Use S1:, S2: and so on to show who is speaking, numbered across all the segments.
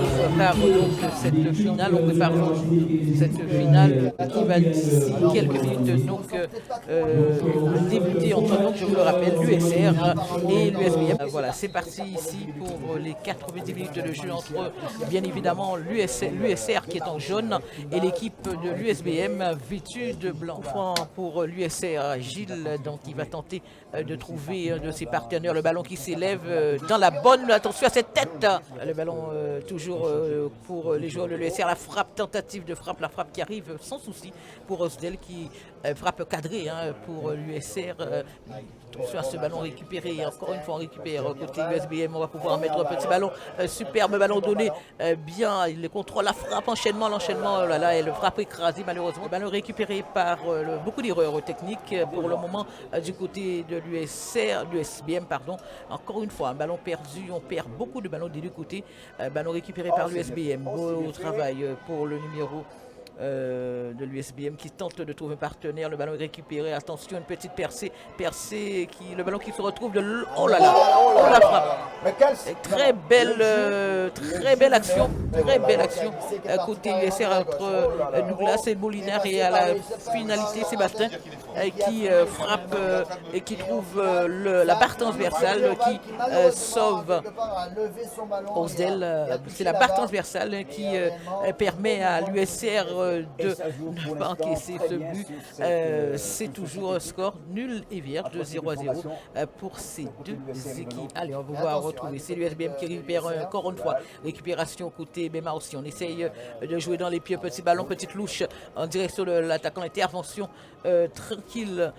S1: prépare donc cette finale. On prépare donc cette finale qui va d'ici quelques minutes donc débuter entre, donc, je vous le rappelle, l'USR et l'USBM. Voilà, c'est parti ici pour les 90 minutes de jeu entre, bien évidemment, l'USR qui est en jaune et l'équipe de l'USBM vêtue de blanc. Pour l'USR, Gilles, donc il va tenter de trouver un de ses partenaires. Le ballon qui s'élève dans la bonne, attention à cette tête. Le ballon toujours pour les joueurs de l'USR. La frappe, tentative de frappe, la frappe qui arrive sans souci pour Osdel qui frappe cadrée pour l'USR. Attention à ce ballon récupéré. Encore une fois, on récupère côté USBM. On va pouvoir mettre un petit ballon. Superbe ballon donné. Bien, il contrôle la frappe. Enchaînement, l'enchaînement. Oh là là, et le frappe écrasé malheureusement. Ballon récupéré par beaucoup d'erreurs techniques pour le moment du côté de l'USBM, pardon. Encore une fois, un ballon perdu. On perd beaucoup de ballons des deux côtés. Ballon récupéré par l'USBM. Beau travail pour le numéro de l'USBM qui tente de trouver un partenaire. Le ballon est récupéré. Attention, une petite percée. Le ballon qui se retrouve de. Oh là là! Oh la frappe! Très belle action. Très belle action. Côté USR entre Douglas et Molinar. Et à la finalité, Sébastien qui frappe et qui trouve la barre transversale qui sauve Osdel. C'est la barre transversale qui permet à l'USR de ne pas encaisser ce but. C'est toujours un score nul et vierge de 0-0 pour ces deux équipes. Allez, on va pouvoir retrouver. C'est l'USBM qui récupère encore une fois. Récupération côté Bema aussi. On essaye de jouer dans les pieds. Petit ballon, petite louche en direction de l'attaquant. Intervention tranquille.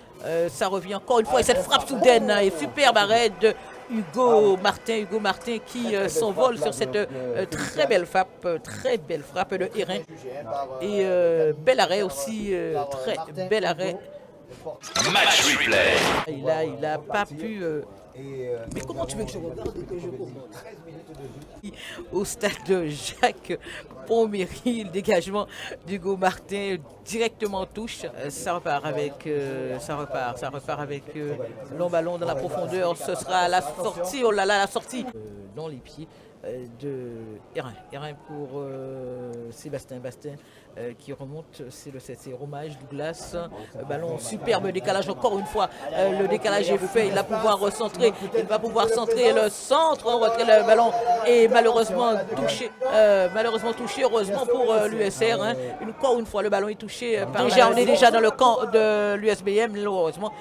S1: Ça revient encore une fois. Et cette frappe soudaine et superbe arrêt de Hugo Martin qui s'envole sur cette très belle frappe de Hérin. Et bel arrêt aussi, très bel arrêt.
S2: Match replay.
S1: Il a pas pu. Mais comment tu veux que je regarde et que je comprends? Au stade de Jacques Pommery, le dégagement d'Hugo Martin directement en touche. Ça repart avec long ballon dans la profondeur. Ce sera la sortie. Oh là là, la sortie dans les pieds de Hérin pour Sébastien Bastin qui remonte. C'est le 7, c'est Romage Douglas. Ballon, superbe décalage encore une fois. Le décalage est fait. Il va pouvoir recentrer. Il va pouvoir centrer le centre. On retrait le ballon et malheureusement touché. Heureusement pour l'USR. Encore une fois, le ballon est touché. On est déjà dans le camp de l'USBM. Heureusement,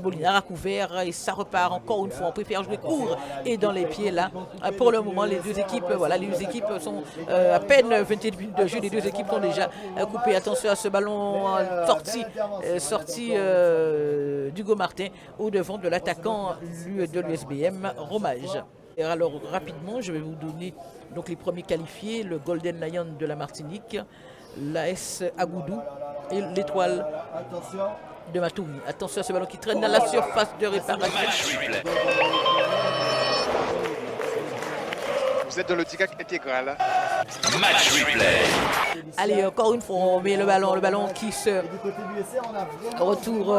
S1: Molinar a couvert et ça repart encore une fois. On préfère jouer court et dans les pieds là. Pour le moment, les deux équipes sont à peine 21 minutes de jeu. Les deux équipes sont déjà coupées. Attention à ce ballon sorti d'Hugo Martin au devant de l'attaquant de l'USBM, Romage. Et alors rapidement, je vais vous donner donc les premiers qualifiés, le Golden Lion de la Martinique, l'AS Agoudou et l'étoile de Matoury. Attention à ce ballon qui traîne dans la surface de réparation.
S3: Vous êtes dans le TICAC intégral.
S2: Match replay.
S1: Allez, encore une fois, on met le ballon qui se retour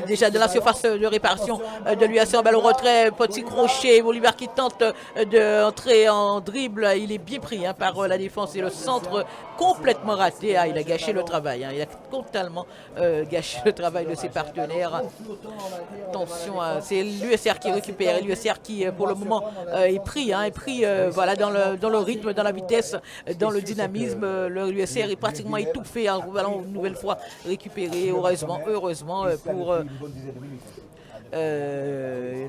S1: déjà de la surface de réparation de l'USR. Ballon retrait, petit crochet, Bolivar qui tente d'entrer en dribble. Il est bien pris par la défense et le centre complètement raté. Il a gâché le travail. Il a totalement gâché le travail de ses partenaires. Attention, c'est l'USR qui récupère. L'USR qui, pour le moment, est pris. Voilà, dans le rythme, dans la vitesse, dans le dynamisme. Le USR est pratiquement étouffé. Un ballon une nouvelle fois récupéré. Heureusement pour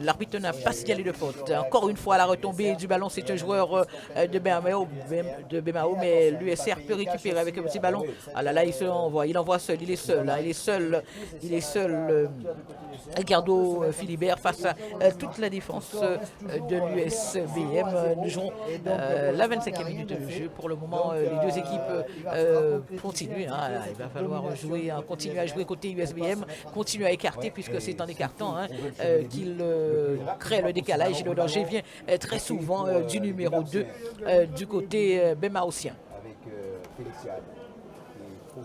S1: l'arbitre n'a pas signalé de faute. Encore une fois, la retombée du ballon, c'est un joueur de Bemao, mais l'USR peut récupérer avec un petit ballon. Ah là là, il envoie seul, il est seul. Ricardo Philibert face à toute la défense de l'USBM. Nous jouons la 25e minute de jeu. Pour le moment, les deux équipes continuent. Il va falloir continuer à jouer côté USBM, continuer à écarter puisque c'est en écartant qu'il crée le décalage et le danger vient très souvent du numéro 2 du côté bémaossien.
S4: Avec Féliciane qui trouve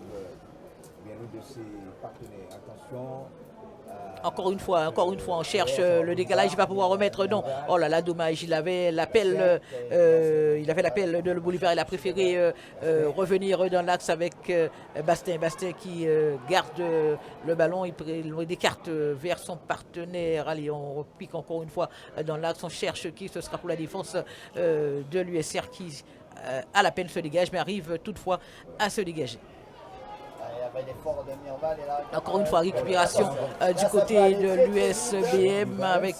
S4: bien l'un de ses partenaires. Attention,
S1: Encore une fois, on cherche le décalage, il va pouvoir remettre, non. Oh là là, dommage, il avait l'appel de Le Bolivar, il a préféré revenir dans l'axe avec Bastien qui garde le ballon, il décarte vers son partenaire. Allez, on repique encore une fois dans l'axe, on cherche qui ce sera pour la défense de l'USR qui à la peine se dégage, mais arrive toutefois à se dégager. Encore une fois, récupération du côté de l'USBM avec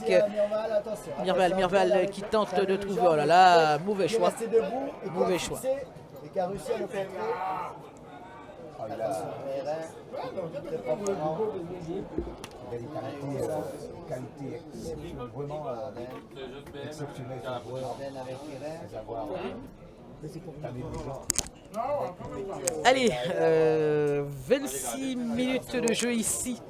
S1: Mirval qui tente de trouver. Oh là là, mauvais choix. Mauvais choix.
S4: Qualité vraiment exceptionnelle.
S1: Allez, 26 minutes de jeu ici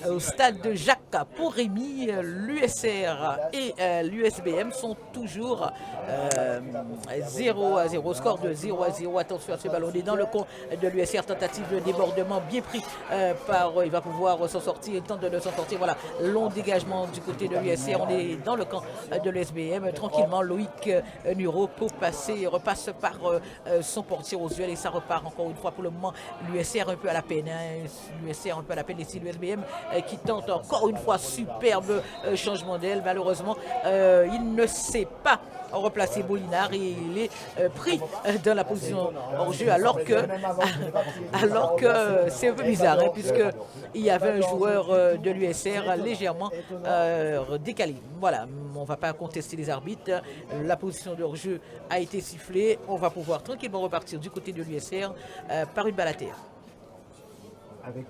S1: au stade de Jacques pour Rémy. L'USR et l'USBM sont toujours 0-0, score de 0-0. Attention à ce ballonné dans le camp de l'USR, tentative de débordement bien pris il va pouvoir s'en sortir, il tente de s'en sortir. Voilà, long dégagement du côté de l'USR. On est dans le camp de l'USBM tranquillement. Loïc Nuro repasse par son portier aux yeux et ça repart encore une fois pour le moment. L'USR un peu à la peine, l'USR un peu à la peine ici, l'USBM qui tente encore une fois, superbe changement d'aile. Malheureusement, il ne sait pas replacer Bolinard et il est pris dans la position hors jeu alors que c'est un peu bizarre puisque il y avait un joueur de l'USR légèrement décalé. Voilà, on ne va pas contester les arbitres. La position de hors jeu a été sifflée. On va pouvoir tranquillement repartir du côté de l'USR par une balle à terre.
S4: Avec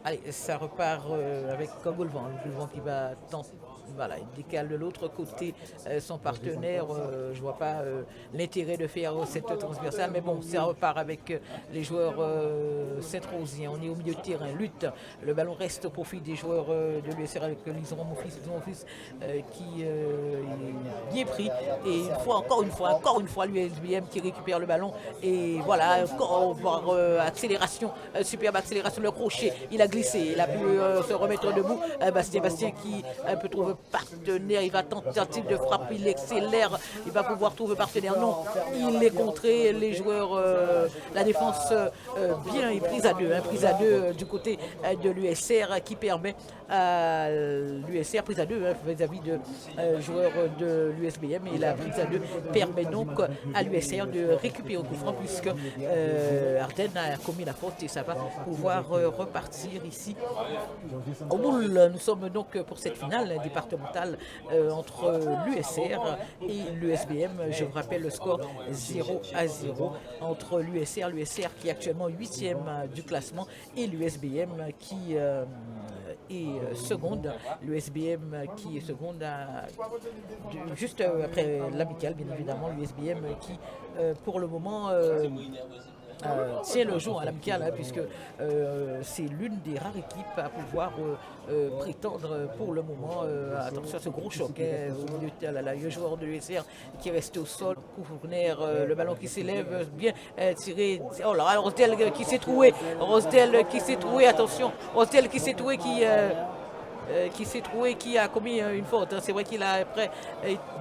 S1: allez, ça repart avec Kogolvan qui va tenter. Voilà, il décale de l'autre côté son partenaire. Je ne vois pas l'intérêt de faire cette transversale, mais bon, ça repart avec les joueurs Saint-Rosien. On est au milieu de terrain, lutte. Le ballon reste au profit des joueurs de l'USR avec Lison Monfils qui est bien pris. Et encore une fois, l'USBM qui récupère le ballon. Et voilà, encore accélération, superbe accélération, le crochet. Il a glissé, il a pu se remettre debout. Bastien qui peut trouver partenaire, il va tenter de frapper, il accélère, il va pouvoir trouver partenaire. Non, il est contré, les joueurs, la défense bien est prise à deux, du côté de l'USR qui permet à l'USR prise à deux vis-à-vis de joueurs de l'USBM et la prise à deux permet donc à l'USR de récupérer au coup franc puisque Ardennes a commis la faute et ça va pouvoir repartir ici au boule. Nous sommes donc pour cette finale départementale entre l'USR et l'USBM. Je vous rappelle le score 0-0 entre l'USR qui est actuellement 8e du classement et l'USBM qui est seconde. L'USBM qui est seconde juste après l'amicale, bien évidemment. L'USBM qui pour le moment tient le jour à l'amicale puisque c'est l'une des rares équipes à pouvoir prétendre pour le moment. Attention à ce gros choc au milieu de le joueur de l'USR qui est resté au sol. Couvernère, le ballon qui s'élève, bien tiré. Oh là, Rosdel qui s'est troué. Attention, Rosdel qui s'est troué qui a commis une faute. C'est vrai qu'il a après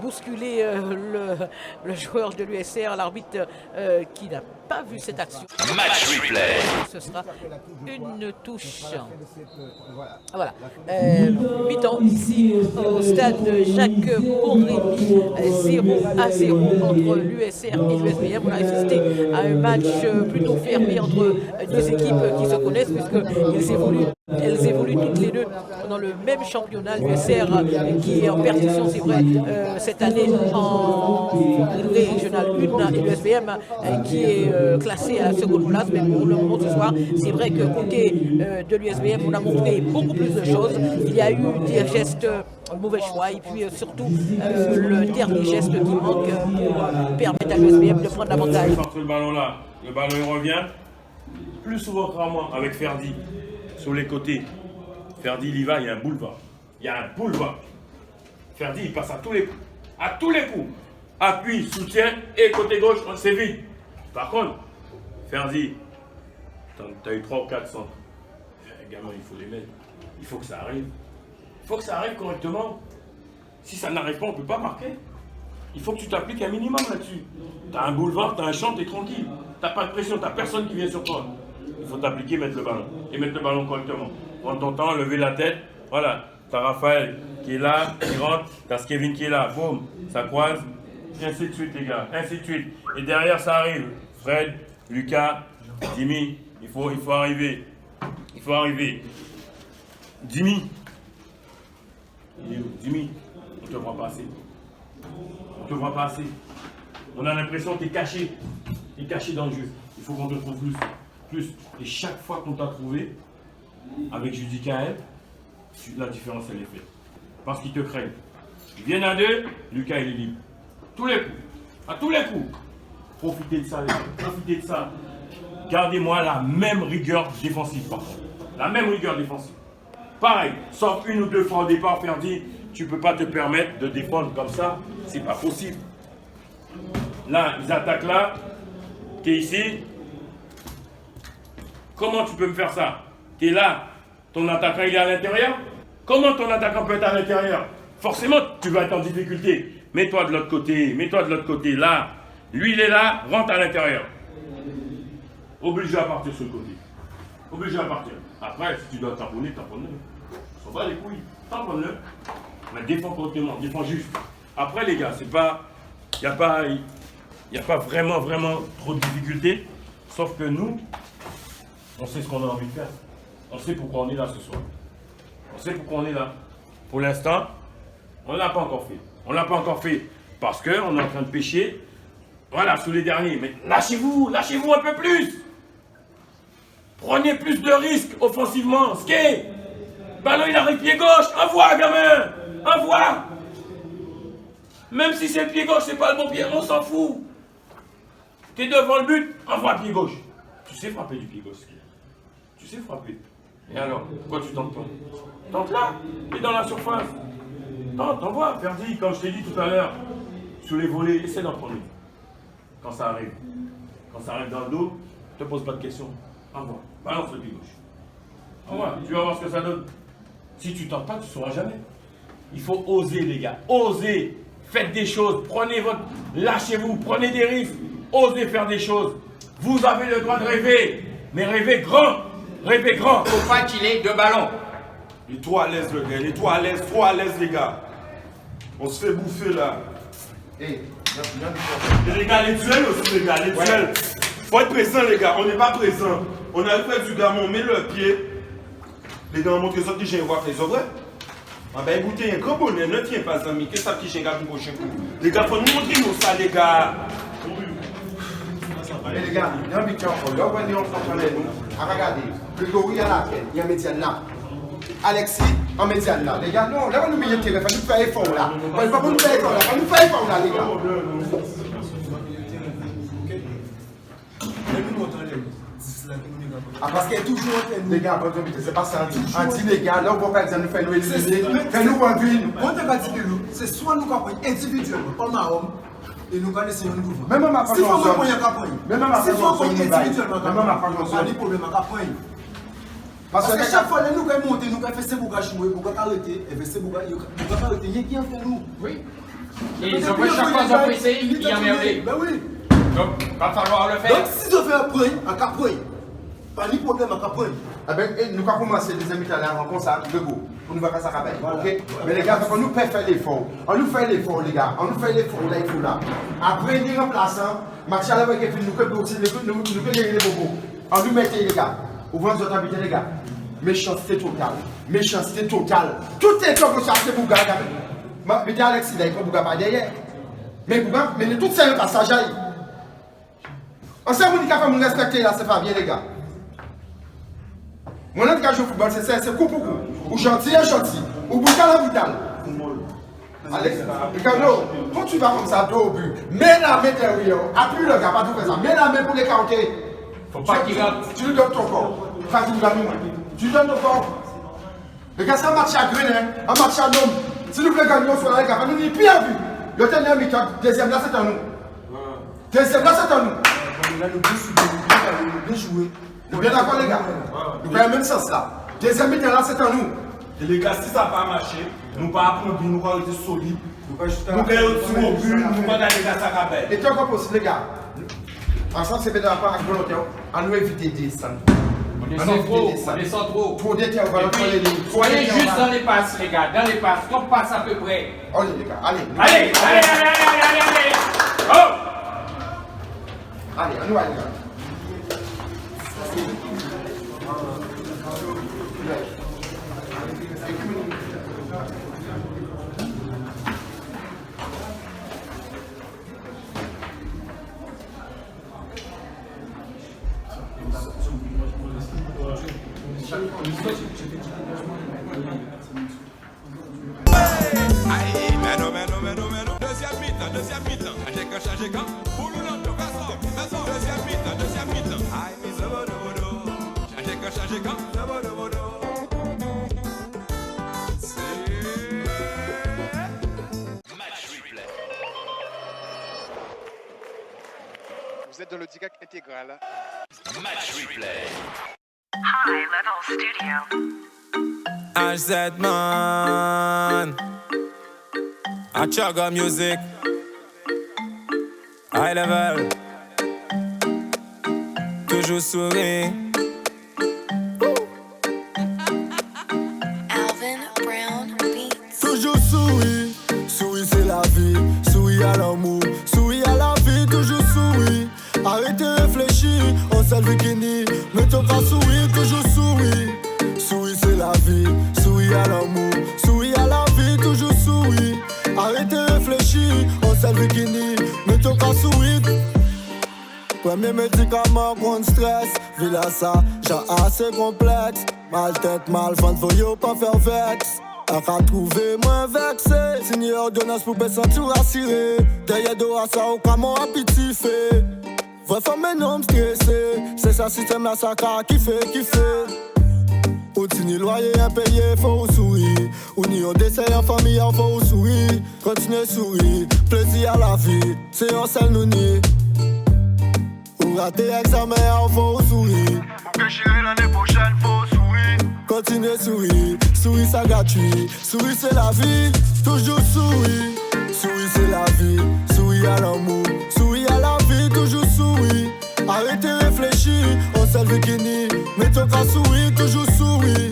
S1: bousculé le joueur de l'USR, l'arbitre qui n'a pas vu cette action.
S2: Match replay.
S1: Ce sera une touche. Voilà. Mi-temps ici au stade Jacques Pont-Rémy, 0-0 entre l'USR et l'USBM. On a assisté à un match plutôt fermé entre deux équipes qui se connaissent elles évoluent toutes les deux dans le même championnat. L'USR qui est en perdition, c'est vrai, cette année en régional 1 et l'USBM qui est classé à la seconde place. Mais pour le moment ce soir, c'est vrai que côté de l'USBM, on a montré beaucoup plus de choses. Il y a eu des gestes mauvais choix et puis surtout le dernier geste qui manque pour permettre à l'USBM de prendre l'avantage.
S5: Le ballon là, le ballon il revient plus souvent que rarement avec Ferdi sur les côtés. Ferdi il y va, il y a un boulevard. Ferdi il passe à tous les coups. Appui, soutien et côté gauche, c'est vide. Par contre, Ferdi, tu as eu 3 ou 4 centres. Les gamins, il faut les mettre. Il faut que ça arrive. Il faut que ça arrive correctement. Si ça n'arrive pas, on ne peut pas marquer. Il faut que tu t'appliques un minimum là-dessus. Tu as un boulevard, tu as un champ, tu es tranquille. Tu n'as pas de pression, tu n'as personne qui vient sur toi. Il faut t'appliquer, mettre le ballon. Et mettre le ballon correctement. Prendre ton temps, lever la tête. Voilà. Tu as Raphaël qui est là, qui rentre. Tu as Kevin qui est là. Boum, ça croise. Et ainsi de suite, les gars. Ainsi de suite. Et derrière, ça arrive. Fred, Lucas, Jimmy. Il faut arriver. Il faut arriver. Jimmy. Jimmy, on ne te voit pas assez. On ne te voit pas assez. On a l'impression que tu es caché. Tu es caché dans le jeu. Il faut qu'on te trouve plus. Et chaque fois qu'on t'a trouvé, avec Judicaël, la différence elle est faite. Parce qu'ils te craignent. Ils viennent à deux, Lucas il est libre. Tous les coups. À tous les coups. Profitez de ça, les gars. Profitez de ça. Gardez-moi la même rigueur défensive par contre. La même rigueur défensive. Pareil, sauf une ou deux fois au départ, Ferdi, tu ne peux pas te permettre de défendre comme ça. C'est pas possible. Là, ils attaquent là. Tu es ici. Comment tu peux me faire ça? Tu es là. Ton attaquant, il est à l'intérieur. Comment ton attaquant peut être à l'intérieur? Forcément, tu vas être en difficulté. Mets-toi de l'autre côté. Mets-toi de l'autre côté. Là. Lui, il est là. Rentre à l'intérieur. Obligé à partir sur le côté. Obligé à partir. Après, si tu dois tamponner, tamponne-le. On s'en bat les couilles. Tamponne-le. Mais défends correctement. Défends juste. Après, les gars, c'est pas... Il n'y a pas vraiment trop de difficultés. Sauf que nous, on sait ce qu'on a envie de faire. On sait pourquoi on est là ce soir. On sait pourquoi on est là. Pour l'instant, on ne l'a pas encore fait. On ne l'a pas encore fait parce qu'on est en train de pêcher. Voilà, sous les derniers. Mais lâchez-vous un peu plus. Prenez plus de risques offensivement. Skate. Ballon, il arrive pied gauche. Envoie, gamin. Envoie. Même si c'est le pied gauche, c'est pas le bon pied, on s'en fout. T'es devant le but, envoie pied gauche. Tu sais frapper du pied gauche, Skate. Tu sais frapper. Et alors, pourquoi tu tentes pas? Tente là, t'es dans la surface. Tente, envoie, Ferdi, comme je t'ai dit tout à l'heure, sur les volets, essaie d'en prendre une. Quand ça arrive. Quand ça arrive dans le dos, ne te pose pas de questions. Envoie, balance le pied gauche. Envoie, tu vas voir ce que ça donne. Si tu tentes pas, tu ne sauras jamais. Il faut oser, les gars, oser. Faites des choses, prenez votre... Lâchez-vous, prenez des risques. Osez faire des choses. Vous avez le droit de rêver, mais rêvez grand. Rêvez grand.
S2: Il ne faut pas qu'il ait deux ballons.
S6: Il est trop à l'aise le gars, il est trop à l'aise les gars. On se fait bouffer là.
S7: Hey,
S6: Et les gars, les duels aussi les gars, les duels. Faut être présent les gars, on n'est pas présent. On a fait du gamin, on met le pied. Les gars, on montre les autres qui j'ai voir les autres. Ah ben écoutez, un grand bonheur, ne tiens pas amis, qu'est-ce que ça qui j'ai gars pour prochain coup? Les gars, faut nous montrer nous ça les gars.
S7: les gars, il y a un picture encore. Là, on est en fonctionnaire, nous. Regardez, le gorille à laquelle, il y a un médiane là. Alexis, en médiane là. Les gars, non, là, on nous met le téléphone, nous faire effort là. On ne va pas nous faire effort là, on nous faire effort là, les gars. Ah, parce qu'il y a toujours les gars, c'est pas ça. On dit les gars, là on va pas nous faire nous éliminer, faire nous conduire.
S8: On ne peut pas dire que nous, c'est soit nous campagne individuellement, comme un homme, et nous connaissons un mouvement.
S7: Même ma
S8: si faut campagne à campagne, si faut campagne individuellement,
S7: même ma façon
S8: pas de problème à campagne. Parce que chaque fois que nous allons monter, nous allons faire ces bougas jouer, pour arrêter, et faire ces bougas arrêter, il y a qui en fait nous.
S2: Oui. Et ils ont chaque fois qu'ils ont essayé, il y a merdé.
S8: Ben oui.
S2: Donc, il va falloir le faire.
S8: Donc, si je fais un point, à campagne, pas de problème à campagne.
S7: Ah ben, nous avons commencé les amis à la rencontre, ça, de go, pour nous faire ça à ok? Mais les gars, on nous peut faire l'effort. On nous fait l'effort, les gars. On nous fait l'effort, là, il faut là. Après, les remplaçants, marcher avec les filles, nous pouvons gagner les bobos. On nous mettait, les gars. Ouvrons nos habitudes, les gars. Méchanceté totale. Méchanceté totale. Tout est comme ça, c'est Bouga. Mais dis Alexis, il y a Bouga pas derrière. Mais Bouga, mais tout ça, c'est un passage. On sait que nous respecter là, c'est pas bien, les gars. Moi, notre cas de football, c'est coup pour coup. Ou gentil, gentil. Ou boutal à boutal. Alex, Ricardo, quand tu vas comme ça, dos au but, mets la main derrière. Appuie le gars, pas tout faire ça. Mets la main pour les counter.
S2: Faut pas qu'il rate.
S7: Tu lui donnes ton corps. Tu lui donnes ton corps. Les gars, c'est un match à Grenin, un match à l'homme. Si nous voulons gagner, on soit là, les gars. Nous n'y bien vu. Le dernier mi-temps, deuxième là, c'est à nous. Deuxième là, c'est à nous.
S8: Là, nous bien joué.
S7: Nous bien d'accord, les gars. Nous voyons même sens là. Deuxième mi-temps là, c'est à nous.
S6: Et les gars, si ça n'a pas marché, nous ne pouvons pas apprendre, nous allons rester solides. Nous allons tirer au but, nous allons garder les gars ça capable.
S7: Et toi, quoi possible, les gars? Ensemble, c'est bien pas avec volontaire. On nous éviter de descendre.
S2: On descend trop.
S7: Trop d'été, on va le prendre les lignes.
S2: Soyez juste dans les passes, les gars. Dans les passes. Qu'on passe à peu près.
S7: Allez, les gars, allez.
S2: Allez. Oh!
S7: Allez, on nous va, les gars.
S9: Deuxième mi-temps. Changer quand? Pour nous, non, deuxième mi-temps. Aïe, mais ça va, changer quand? Ça va,
S3: Vous êtes dans le DIGAC intégral.
S9: Match replay.
S10: High Level Studio.
S9: HZ man. Achaga music. High level. Toujours sourire.
S10: Alvin Brown Beats.
S8: Toujours sourire, sourire c'est la vie, sourire à l'amour, sourire à la vie, toujours sourire. Arrêtez de réfléchir, on s'est le bikini, mais ton cas sourire, toujours sourire. Sourire c'est la vie, sourire à l'amour, sourire à la vie, toujours sourire. Arrêtez de réfléchir, on s'est le bikini, mais ton cas sourire. Premier médicament contre stress, villa ça, j'ai assez complexe. Mal tête, mal ventre, faut pas faire vexe. A qu'à trouver moins vexé. Signer ordonnance pour me sentir rassuré. Derrière de ça, au cas mon appétit fait. Vrai femme un homme stressé. C'est ça système là, ça qu'a kiffé. Ou ni loyer impayé, faut sourire. Ou ni on décès en famille, faut sourire. Continuez sourire, plaisir à la vie. C'est un seul nous ni. Ou rater examen, faut sourire. Ou que j'irai l'année prochaine, faut sourire. Continuez sourire, sourire ça gratuit. Sourire c'est la vie, toujours sourire. Sourire c'est la vie, sourire à l'amour. Sourire à la vie, toujours sourire. Arrêtez de réfléchir, on s'est le bikini. Mais ton cas sourire, toujours sourire.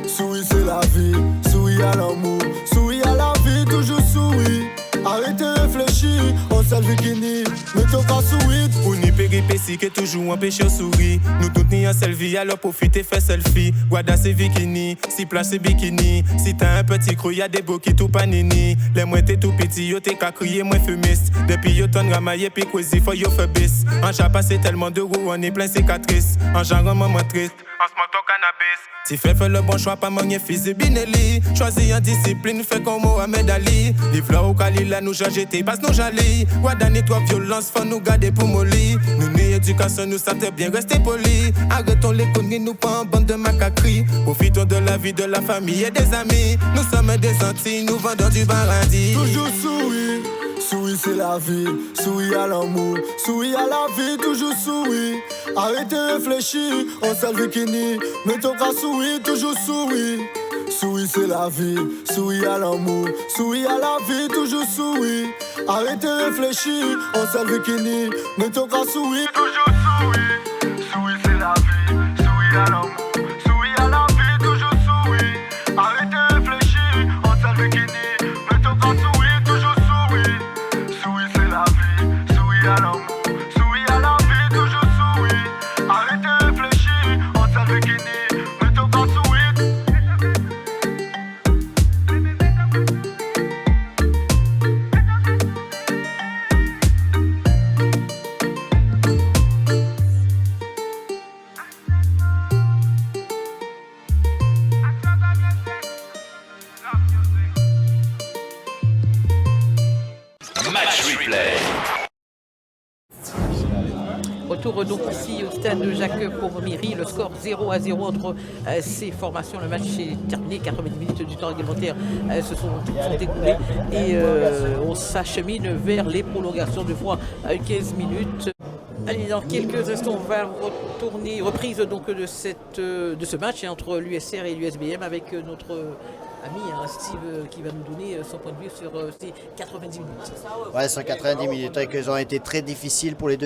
S8: Sourire c'est la vie, sourire à l'amour. Sourire à la vie, toujours sourire. Arrêtez de réfléchir, on s'est le bikini. Mais ton cas sourire.
S9: Ou ni péripéties qui toujours empêche de sourire. Nous toutes ni en selfie, alors profitez, fait selfie. Guarda ses bikini, si place c'est bikini. Si t'as un petit creux, y'a des beaux qui tout panini. Les moins t'es tout petit, yo t'es qu'à crier, moins fumiste. Depuis yo t'en ramaillé, puis quasi, faut yo fait bis. En chat passé tellement de roues, on est plein cicatrices. En genre, un moment triste, en se moque ton cannabis. Si fait le bon choix, pas manier fils de Binelli. Choisis en discipline, fait comme Mohamed Ali. Livre là au Kalila, nous change tes passes, nous jali. Guarda nettoie violence, faut nous garder pour molly. Nous ni éducation, nous savons bien rester polis. Arrêtons les conneries, nous pas en bande de macacris. Profitons de la vie, de la famille et des amis. Nous sommes des Antilles, nous vendons du paradis.
S8: Toujours sourire, sourire c'est la vie. Sourire à l'amour, sourire à la vie, toujours sourire. Arrêtez de réfléchir, on s'est le bikini. Mais ton cas sourire, toujours sourire. Sourire c'est la vie, sourire à l'amour. Sourire à la vie, toujours sourire. Arrêtez de réfléchir, on s'est le bikini. Mais ton cas sourire, toujours sourire. Sourire c'est la vie, sourire à l'amour. Sourire à la vie, toujours sourire. Arrêtez de réfléchir, on s'est le bikini. Mais ton cas sourire, toujours sourire. Sourire c'est la vie, sourire à l'amour. Sourire à la vie, toujours sourire. Arrêtez de réfléchir, on s'est le bikini. Mais ton cas sourire.
S9: Match replay.
S1: Retour donc ici au stade de Jacques Cormiry, le score 0-0 entre ces formations. Le match est terminé, 90 minutes du temps réglementaire se sont écoulées et on s'achemine vers les prolongations de fois 15 minutes. Allez, dans quelques instants, on va retourner, reprise donc de ce match entre l'USR et l'USBM avec notre ami Steve qui va nous donner son point de vue sur ces 90 minutes.
S11: Ouais, 190 minutes, ils ont été très difficiles pour les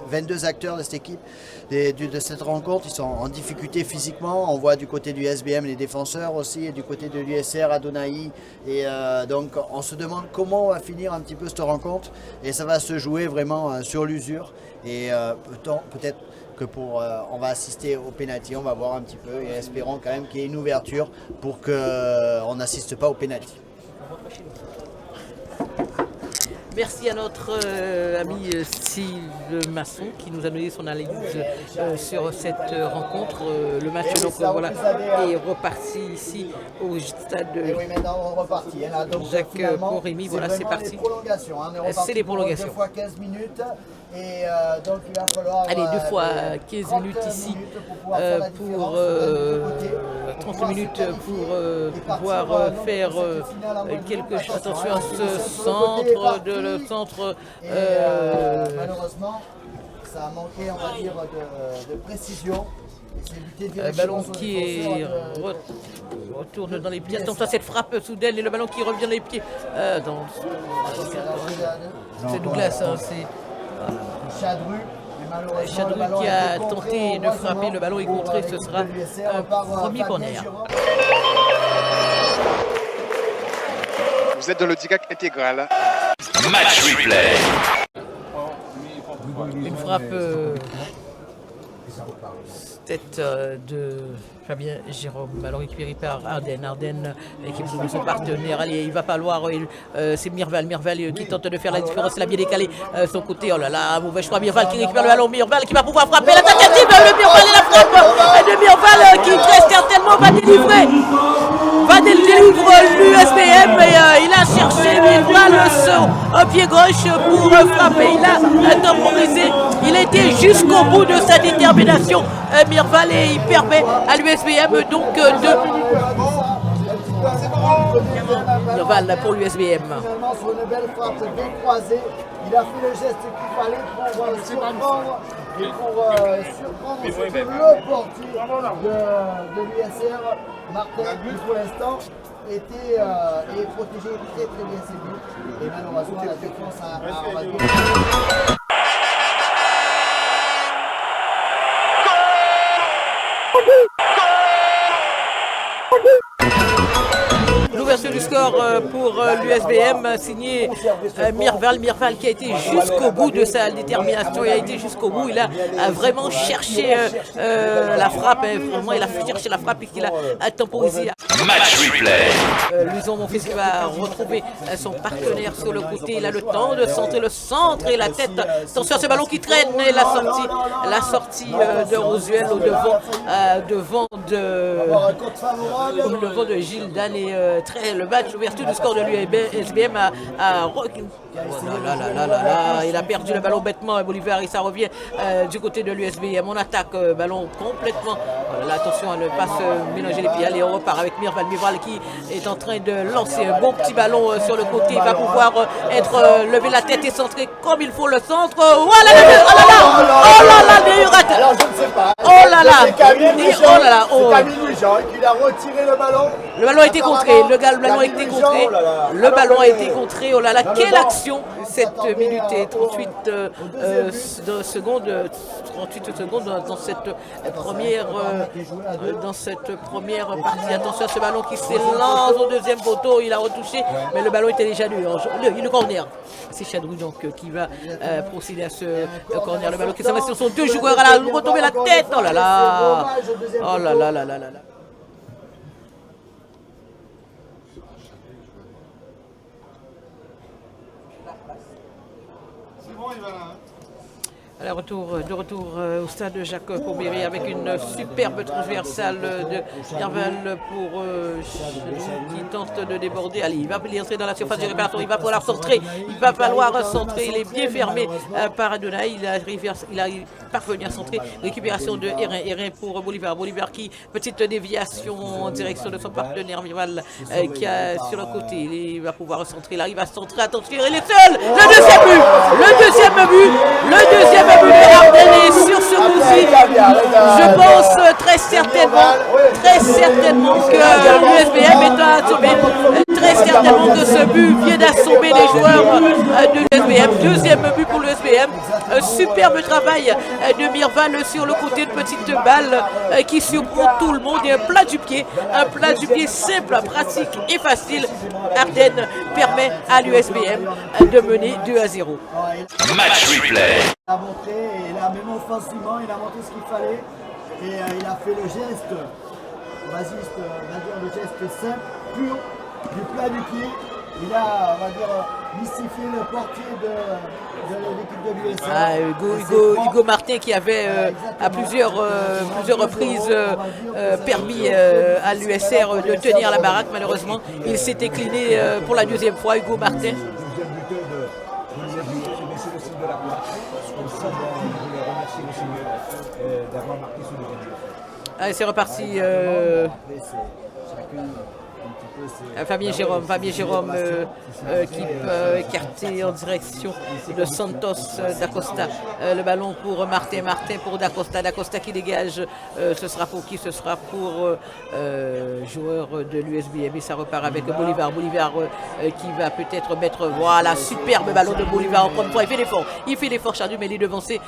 S11: 22 acteurs de cette équipe, de cette rencontre. Ils sont en difficulté physiquement. On voit du côté du SBM les défenseurs aussi, et du côté de l'USR Adonai. Et donc on se demande comment on va finir un petit peu cette rencontre. Et ça va se jouer vraiment sur l'usure. Et peut-être que on va assister au pénalty, on va voir un petit peu et espérons quand même qu'il y ait une ouverture pour qu'on n'assiste pas au pénalty.
S1: Merci à notre ami Steve Masson qui nous a donné son analyse sur cette rencontre. Le match donc, voilà, est reparti ici au stade
S11: oui, maintenant on est reparti. Là, donc,
S1: Jacques Porrémy. Voilà, c'est parti. C'est les prolongations.
S11: 2 fois 15 minutes. Et donc il va falloir.
S1: Allez, 2 fois 15 minutes ici pour 30 minutes pour pouvoir faire quelque chose. Attention à ce centre, le centre.
S11: Malheureusement, ça a manqué, on va dire, de précision.
S1: Ballon qui retourne dans les pieds. Attention à cette frappe soudaine et le ballon qui revient dans les pieds. C'est Douglas, hein, c'est. Chadru qui a tenté de frapper, le ballon est contré, ce sera un premier corner.
S3: Vous êtes dans le DIGAC intégral.
S12: Match replay.
S1: Une frappe tête de Fabien Jérôme, ballon récupéré par Arden qui est son partenaire. Allez, il va falloir, c'est Mirval qui tente de faire la différence, il a bien décalé son côté. Oh là là, mauvais choix, Mirval qui récupère le ballon, Mirval qui va pouvoir frapper, la tentative, le Mirval et la frappe de Mirval qui très certainement va délivrer l'USBM et il a cherché Mirval au pied gauche pour frapper, il a temporisé, il était jusqu'au bout de sa détermination, Mirval, et il permet à l'USBM donc de Mirval pour l'USBM.
S11: Finalement, sur une belle frappe bien croisée, il a fait le geste qu'il fallait pour surprendre et pour surprendre le portier de l'USR, Martin, qui pour l'instant est protégé très bien ses buts. Et malheureusement, la défense a raté.
S1: L'ouverture du score pour l'USBM signé Mirval qui a été jusqu'au bout de sa détermination, il a été jusqu'au bout, il a vraiment cherché la frappe, vraiment il a cherché la frappe et qu'il a temporisé.
S12: Match replay.
S1: Luison Monfils qui va retrouver son partenaire sur le côté, il a le temps de centrer le centre et la tête. Attention à ce ballon qui traîne et la sortie de Rosuel au devant de Gilles Dan et le match, l'ouverture du score de l'USBM a il a perdu le ballon bêtement à Bolivar et ça revient du côté de l'USBM. On attaque, ballon complètement. Attention à ne pas se mélanger les pieds. Allez, on repart avec Mirval qui est en train de lancer un bon petit ballon sur le côté. Il va pouvoir lever la tête et centrer comme il faut le centre. Oh là là, meilleur attaque.
S7: Alors je ne sais pas.
S1: Oh là là.
S7: C'est Camille Lujan qui a retiré le ballon.
S1: Le ballon a été contré. Le ballon a été contré. Le ballon a été contré. Oh là là, quelle action! 7 minutes et 38 secondes dans cette première partie. Attention à ce ballon qui s'élance au deuxième poteau. Il a retouché, mais le ballon était déjà nu. Le corner. C'est Chadru donc qui va procéder à ce corner. Le ballon qui s'avance sur son 2 joueurs à la retomber la tête. Oh là là. Oh là là là là là là. De retour au stade de Jacques Porrémy avec une superbe transversale de Mirval pour qui tente de déborder. Allez, il va entrer dans la surface de réparation, il va falloir centrer, il est bien fermé par Adonai, il arrive parvenir à centrer, récupération de Hérin pour Bolivar qui, petite déviation en direction de son partenaire Mirval qui a sur le côté, il va pouvoir centrer, il arrive à centrer, attention, il est seul, le deuxième but de Je pense très certainement que l'USBM est assommé. Très certainement que ce but vient d'assommer les joueurs de l'USBM. Deuxième but pour l'USBM. Superbe travail de Mirval sur le côté de petite balle qui surprend tout le monde. Et un plat du pied simple, pratique et facile. Ardennes permet à l'USBM de mener 2-0.
S12: Match replay.
S11: Il a montré, et là, même offensivement, il a montré ce qu'il fallait. Et il a fait le geste, on va dire le geste simple, pur, du plat du pied. Il a, on va dire, mystifié le portier de l'équipe de l'USR.
S1: Hugo Martin qui avait à plusieurs reprises permis à l'USR de tenir la baraque. Malheureusement, il s'est incliné pour la deuxième fois, Hugo Martin. Allez, c'est reparti. Fabien Jérôme qui peut écarter en direction de Santos d'Acosta. Le ballon pour Martin pour D'Acosta qui dégage. Ce sera pour qui? Ce sera pour joueur de l'USBM et ça repart avec Bolivar qui va peut-être mettre, voilà, superbe ballon de Bolivar encore une fois. Il fait l'effort Chardu, mais il est devancé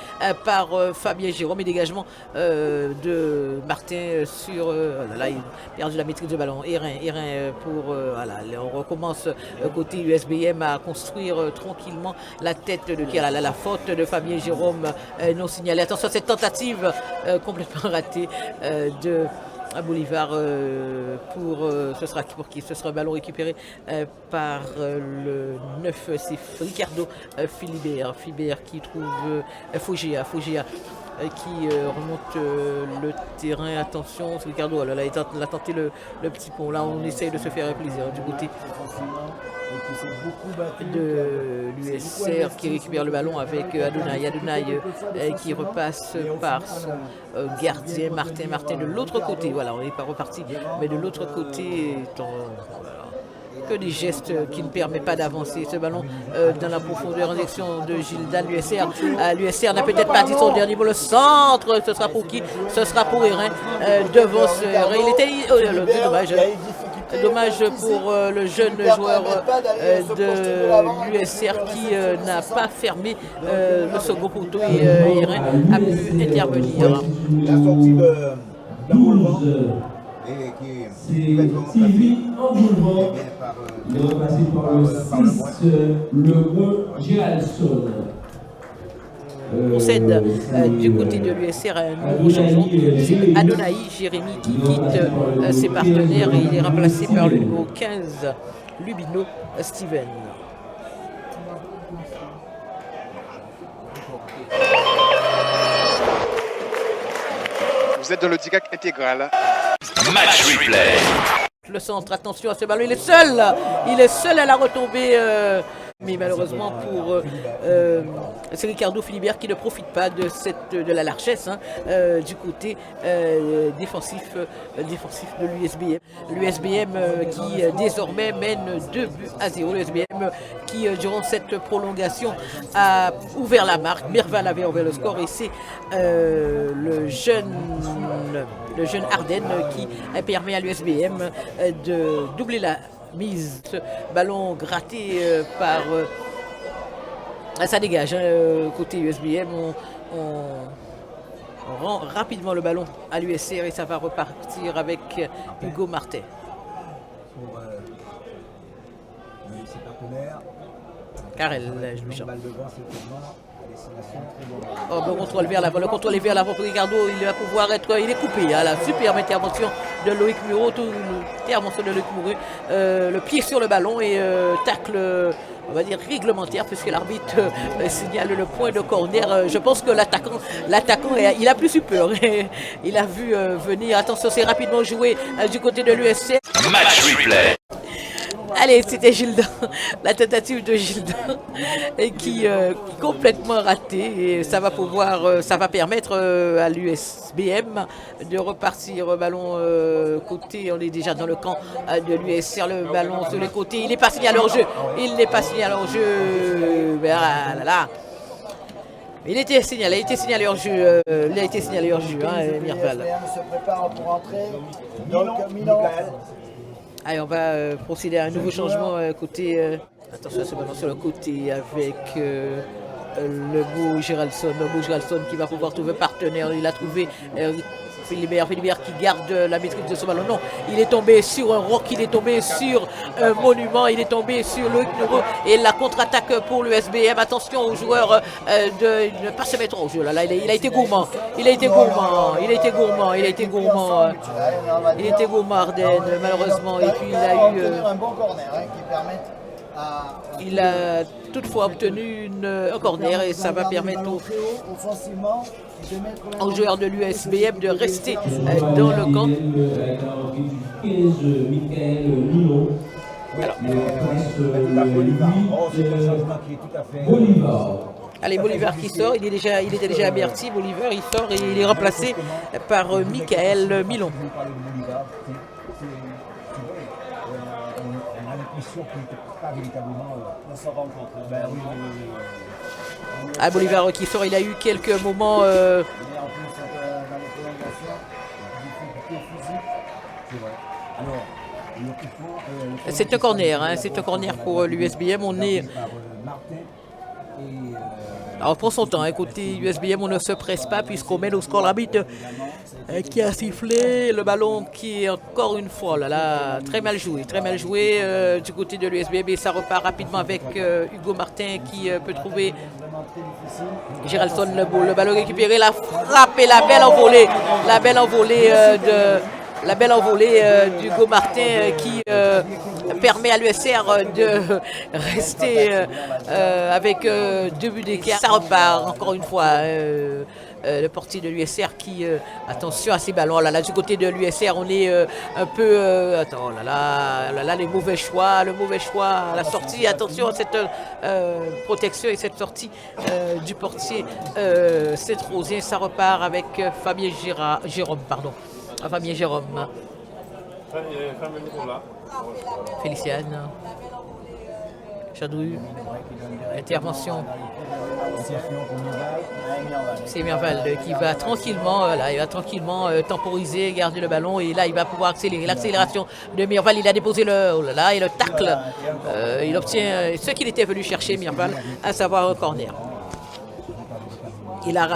S1: par Fabien Jérôme et dégagement de Martin sur là il a perdu la maîtrise du ballon. Hérin pour voilà, on recommence côté USBM à construire tranquillement la tête de qui la faute de Fabien Jérôme non signalée. Attention à cette tentative complètement ratée de Bolivar ce sera pour qui? Ce sera un ballon récupéré par le 9, c'est Ricardo Philibert qui trouve Foggia qui remonte le terrain. Attention, c'est Ricardo, il a tenté le petit pont. Là, on essaye de se faire plaisir du côté de l'USR qui récupère le ballon avec Adonai qui repasse par son gardien Martin de l'autre côté. Voilà, on n'est pas reparti, mais de l'autre côté, que des gestes qui ne permettent pas d'avancer. Ce ballon dans la profondeur en direction de Gildan. L'USR n'a peut-être pas dit son dernier mot. Le centre, ce sera pour qui? Ce sera pour Hérin. Devant ce Hérin. Il était dommage pour le jeune joueur de l'USR qui n'a pas fermé le second poteau et Hérin a pu intervenir.
S4: La sortie de 12 et qui va être remplacé par
S13: le gros Géraldson.
S1: On cède du côté de l'USR un nouveau changement. C'est Adonai Jérémy qui quitte ses partenaires et il est remplacé par le numéro 15, Lubino Steven.
S3: Vous êtes dans le DIGAC intégral.
S12: Match replay.
S1: Le centre, attention à ce ballon, il est seul à la retombée. Mais malheureusement pour c'est Ricardo Philibert qui ne profite pas de la largesse du côté défensif de l'USBM. L'USBM qui désormais mène 2-0. L'USBM qui durant cette prolongation a ouvert la marque. Merval avait ouvert le score et c'est le jeune Ardennes qui permet à l'USBM de doubler la mise. Ce ballon gratté par ça dégage côté USBM. On rend rapidement le ballon à l'USR et ça va repartir avec Hugo Martin.
S4: Pour ses partenaires.
S1: Karel, je lui chante.
S4: Oh,
S1: le contrôle vers l'avant, pour Ricardo, il va pouvoir être, il est coupé. La superbe intervention de Loïc Muro, intervention de Loïc Muro, le pied sur le ballon et tacle, on va dire réglementaire, puisque l'arbitre signale le point de corner. Je pense que l'attaquant, il a plus eu peur. Il a vu venir. Attention, c'est rapidement joué du côté de l'USC.
S12: Match replay.
S1: Allez, c'était Gildan, la tentative de Gildan qui est complètement ratée et ça va permettre à l'USBM de repartir. Ballon côté, on est déjà dans le camp de l'USR, le ballon sur les côtés, il n'est pas signé à leur jeu, Il a été signalé hors jeu, Mirval.
S11: Se prépare pour entrer. Donc Milan.
S1: Allez, on va procéder à un nouveau changement côté. Attention, c'est maintenant sur le côté avec le beau Géraldson qui va pouvoir trouver partenaire. Il a trouvé Philibert qui garde la maîtrise de ce ballon. Non, il est tombé sur un roc, il est tombé sur un monument, il est tombé sur le numéro et la contre-attaque pour l'USBM. Attention aux joueurs de ne pas se mettre au jeu. Là, il a été gourmand. Il a été gourmand, Arden, malheureusement. Et puis il a eu
S11: un bon corner qui permet.
S1: Il a toutefois obtenu un corner et ça va permettre aux joueurs de l'USBM de rester dans le camp. Allez, Bolivar qui sort, il était déjà averti. Bolivar il sort et il est remplacé par Michael Milon. Ah, Bolivar qui sort, il a eu quelques moments. C'est un corner, pour l'USBM. On est. Alors on prend son temps, côté USBM on ne se presse pas puisqu'on mène au score. L'arbitre qui a sifflé le ballon qui est encore une fois très mal joué du côté de l'USBM et ça repart rapidement avec Hugo Martin qui peut trouver Géraldson, le ballon récupéré, la frappe et la belle envolée d'Hugo Martin qui permet à l'USR de rester avec 2 buts d'écart. Ça repart encore une fois. Le portier de l'USR qui... attention à ces ballons. Là, du côté de l'USR, on est un peu... les mauvais choix. La sortie. Attention à cette protection et cette sortie du portier Saint-Rosien. Ça repart avec Fabien Jérôme. Féliciane. Chadru. Intervention. C'est Mirval qui va tranquillement, temporiser, garder le ballon et là il va pouvoir accélérer. L'accélération de Mirval, il a déposé et le tacle. Il obtient ce qu'il était venu chercher, Mirval, à savoir un corner. Il a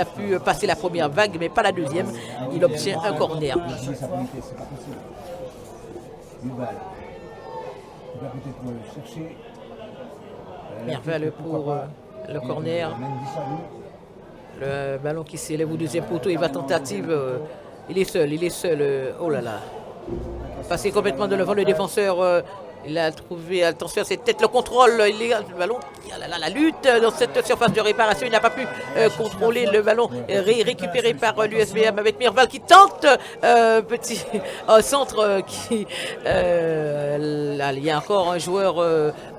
S1: pu passer la première vague, mais pas la deuxième. Il obtient un corner. Mirval pour le corner. Le ballon qui s'élève au deuxième poteau. Il va tentative. Il est seul. Oh là là. Passé complètement devant le défenseur. Il a trouvé, attention, c'est peut-être le contrôle illégal du ballon. La lutte dans cette surface de réparation. Il n'a pas pu contrôler le ballon récupéré par l'USBM avec Mirval qui tente petit centre qui... là, il y a encore un joueur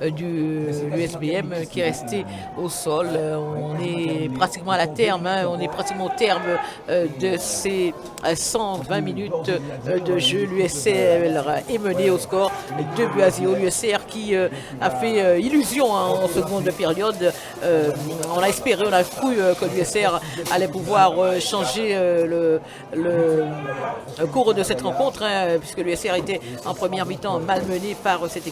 S1: du l'USBM qui est resté au sol. On est pratiquement à la terme. On est pratiquement au terme de ces 120 minutes de jeu. L'USR est mené au score 2-0. L'USR qui a fait illusion en seconde période. On a espéré, on a cru que l'USR allait pouvoir changer le cours de cette rencontre, puisque l'USR était en première mi-temps malmené par cette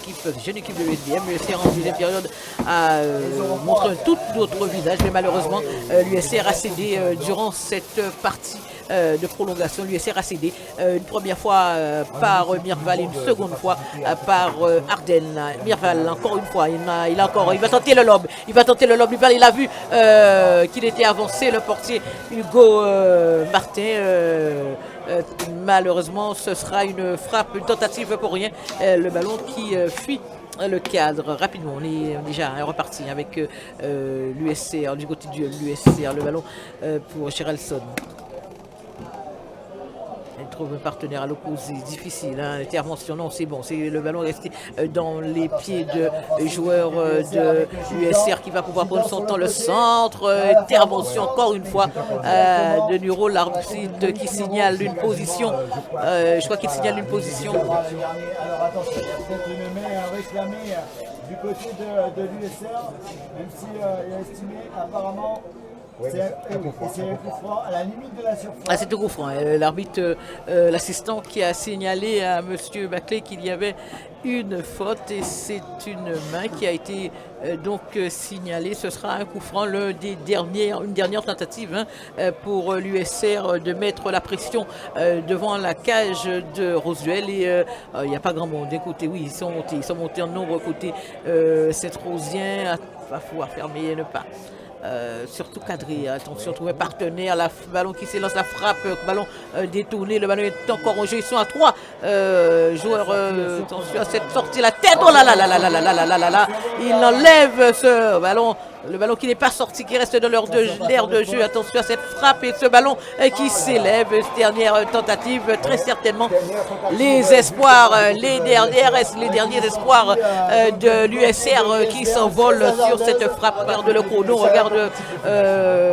S1: jeune équipe de l'USBM. L'USR en deuxième période a montré un tout autre visage, mais malheureusement l'USR a cédé durant cette partie de prolongation. L'USR a cédé une première fois par Mirval et une seconde fois par Arden. Mirval encore une fois, il va tenter le lob. Mirval, il a vu qu'il était avancé, le portier Hugo Martin. Malheureusement, ce sera une tentative pour rien. Le ballon qui fuit le cadre rapidement. On est déjà reparti avec l'USR du côté de l'USR. Le ballon pour Géraldson. Elle trouve un partenaire à l'opposé, difficile, intervention, non c'est bon, c'est le ballon resté dans les pieds de joueurs de l'USR qui va pouvoir prendre son temps, le centre, intervention encore une fois de Nuro, l'arbitre qui signale une position, je crois qu'il signale une position.
S14: Alors attention, il y a peut-être une main réclamée du côté de l'USR, même si il a estimé apparemment c'est un coup franc à la limite de la surface.
S1: Ah, c'est un coup franc. L'arbitre, l'assistant qui a signalé à M. Baclay qu'il y avait une faute et c'est une main qui a été signalée. Ce sera un coup franc, une dernière tentative pour l'USR de mettre la pression devant la cage de Rosuel et il n'y a pas grand monde. D'un côté, oui, ils sont montés en nombre côté Saint-Rosien va pouvoir fermer le pas. Surtout cadré, attention, trouver partenaire, ballon qui s'élance, la frappe, ballon détourné, le ballon est encore en jeu, ils sont à 3 joueurs, attention à cette sortie, la tête, oh là là là là là là là là là là, il enlève ce ballon, le ballon qui n'est pas sorti, qui reste dans l'air de jeu, attention à cette frappe et ce ballon qui s'élève, dernière tentative, très certainement les espoirs, les derniers espoirs de l'USR qui s'envolent sur cette frappe. Regarde le chrono, regarde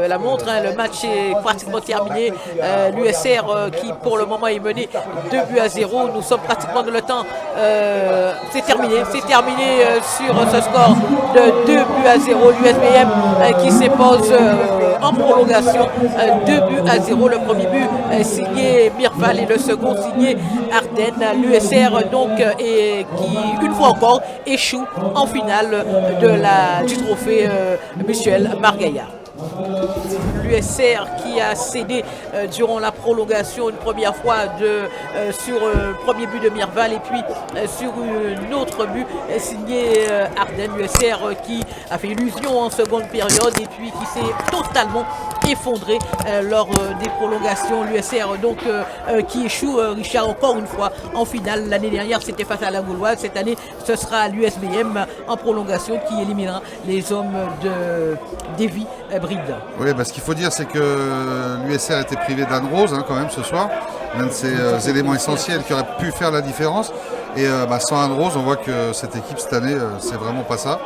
S1: la montre, le match est pratiquement terminé, l'USR qui pour le moment est mené 2-0, nous sommes pratiquement dans le temps, c'est terminé sur ce score de 2-0, l'USBM qui s'impose en prolongation 2-0, le premier but signé Mirval et le second signé Ardennes, l'USR donc et qui une fois encore échoue en finale du trophée Michel Margaillard. L'USR qui a cédé durant la prolongation une première fois sur premier but de Mirval et puis sur un autre but signé Ardennes. L'USR qui a fait illusion en seconde période et puis qui s'est totalement effondré lors des prolongations. L'USR donc qui échoue, Richard, encore une fois en finale. L'année dernière c'était face à la Gauloise, cette année ce sera l'USBM en prolongation qui éliminera les hommes de Davy Bride.
S15: Oui, ce qu'il faut dire, c'est que l'USR était privé d'Anne Rose quand même ce soir, l'un de ces éléments essentiels qui aurait pu faire la différence. Et sans Anne Rose, on voit que cette équipe cette année, c'est vraiment pas ça.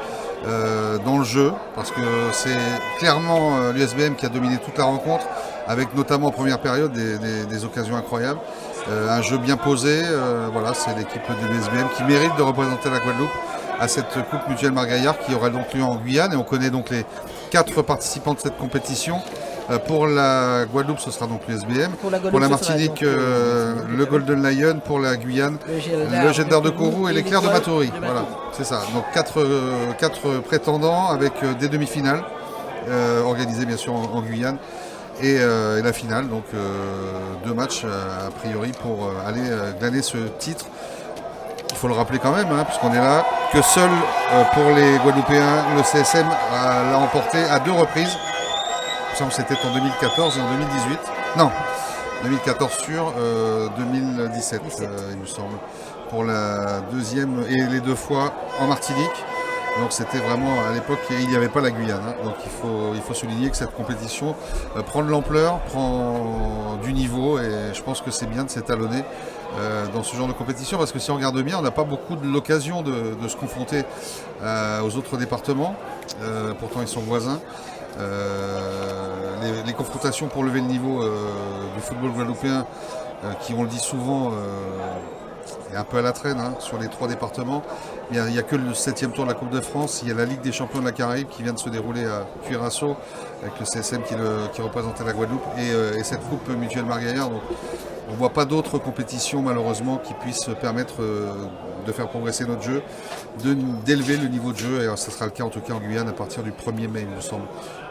S15: Dans le jeu, parce que c'est clairement l'USBM qui a dominé toute la rencontre, avec notamment en première période des occasions incroyables. Un jeu bien posé, c'est l'équipe de l'USBM qui mérite de représenter la Guadeloupe à cette Coupe Mutuelle Margaillard qui aura donc lieu en Guyane. Et on connaît donc les 4 participants de cette compétition. Pour la Guadeloupe, ce sera donc l'USBM. Pour la Martinique, le Golden Lion. Pour la Guyane, le Jet d'Air de Kourou et l'éclair de Matoury. Voilà, c'est ça. Donc 4 prétendants avec des demi-finales organisées bien sûr en Guyane. Et la finale, donc 2 matchs a priori pour aller glaner ce titre. Il faut le rappeler quand même, puisqu'on est là, que seul pour les Guadeloupéens, le CSM l'a emporté à 2 reprises. Il me semble que c'était en 2014 et en 2018. Non, 2014 sur 2017, il me semble. Pour la deuxième et les 2 fois en Martinique. Donc c'était vraiment, à l'époque, il n'y avait pas la Guyane. Donc il faut souligner que cette compétition prend de l'ampleur, prend du niveau et je pense que c'est bien de s'étalonner dans ce genre de compétition parce que si on regarde bien, on n'a pas beaucoup de l'occasion de se confronter aux autres départements. Pourtant ils sont voisins. Les confrontations pour lever le niveau du football guadeloupéen qui, on le dit souvent, est un peu à la traîne sur les 3 départements. Il n'y a que le 7e tour de la Coupe de France. Il y a la Ligue des champions de la Caraïbe qui vient de se dérouler à Curaçao avec le CSM qui représentait la Guadeloupe et cette Coupe Mutuelle Margaillard. Donc, on ne voit pas d'autres compétitions malheureusement qui puissent permettre de faire progresser notre jeu, d'élever le niveau de jeu et ce sera le cas en tout cas en Guyane à partir du 1er mai il me semble,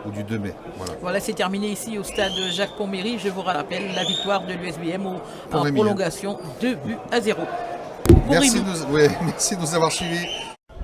S15: ou du 2 mai.
S1: Voilà, c'est terminé ici au stade Jacques Poméry. Je vous rappelle la victoire de l'USBM en prolongation 2-0.
S15: Merci de nous avoir suivis.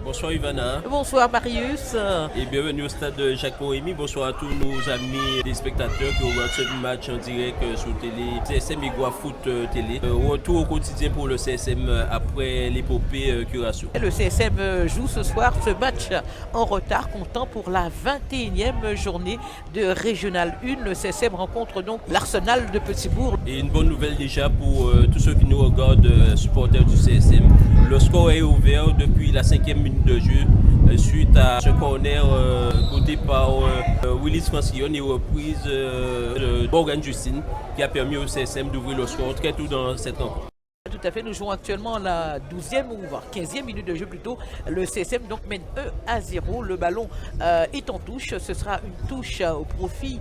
S16: Bonsoir Ivana.
S1: Bonsoir Marius.
S16: Et bienvenue au stade de Jacques Porémy. Bonsoir à tous nos amis et spectateurs qui regardent ce match en direct sur télé. CSM Igua Foot Télé. Retour au quotidien pour le CSM après l'épopée Curaçao.
S1: Le CSM joue ce soir ce match en retard comptant pour la 21e journée de Régional 1. Le CSM rencontre donc l'Arsenal de Petit-Bourg.
S16: Et une bonne nouvelle déjà pour tous ceux qui nous regardent, supporters du CSM. Le score est ouvert depuis la 5e minute de jeu suite à ce corner côté par Willis Francillon et reprise de Morgan Justine qui a permis au CSM d'ouvrir le score très tôt dans cette rencontre.
S1: tout à fait. Nous jouons actuellement la 12e ou 15e minute de jeu plutôt. Le CSM donc mène 1-0. Le ballon est en touche. Ce sera une touche au profit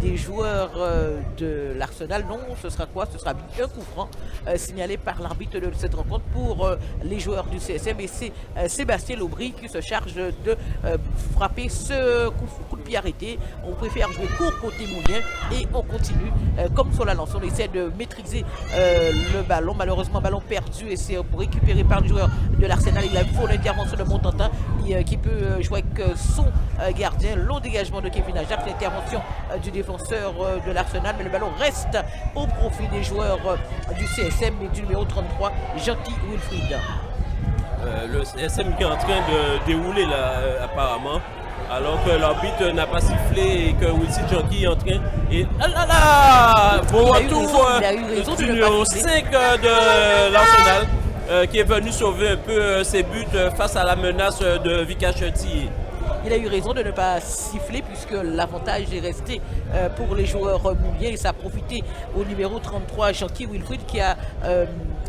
S1: des joueurs de l'Arsenal. Non, ce sera quoi? Ce sera un coup franc signalé par l'arbitre de cette rencontre pour les joueurs du CSM. Et c'est Sébastien Laubry qui se charge de frapper ce coup de pied arrêté. On préfère jouer court côté Moulien et on continue comme sur la lance. On essaie de maîtriser le ballon. Malheureusement, ballon perdu et c'est récupéré par le joueur de l'Arsenal. Il a faut l'intervention de Montantin qui peut jouer avec son gardien. Long dégagement de Kevin Ajax, l'intervention du défenseur de l'Arsenal, mais le ballon reste au profit des joueurs du CSM et du numéro 33, Gentil Wilfried.
S16: Le CSM qui est en train de dérouler là apparemment, alors que l'arbitre n'a pas sifflé et que Wilson Gentil est en train et bon retour du numéro 5 de l'Arsenal qui est venu sauver un peu ses buts face à la menace de Vika Cheti.
S1: Il a eu raison de ne pas siffler puisque l'avantage est resté pour les joueurs mouliens et ça a profité au numéro 33 Gentil Wilfried qui a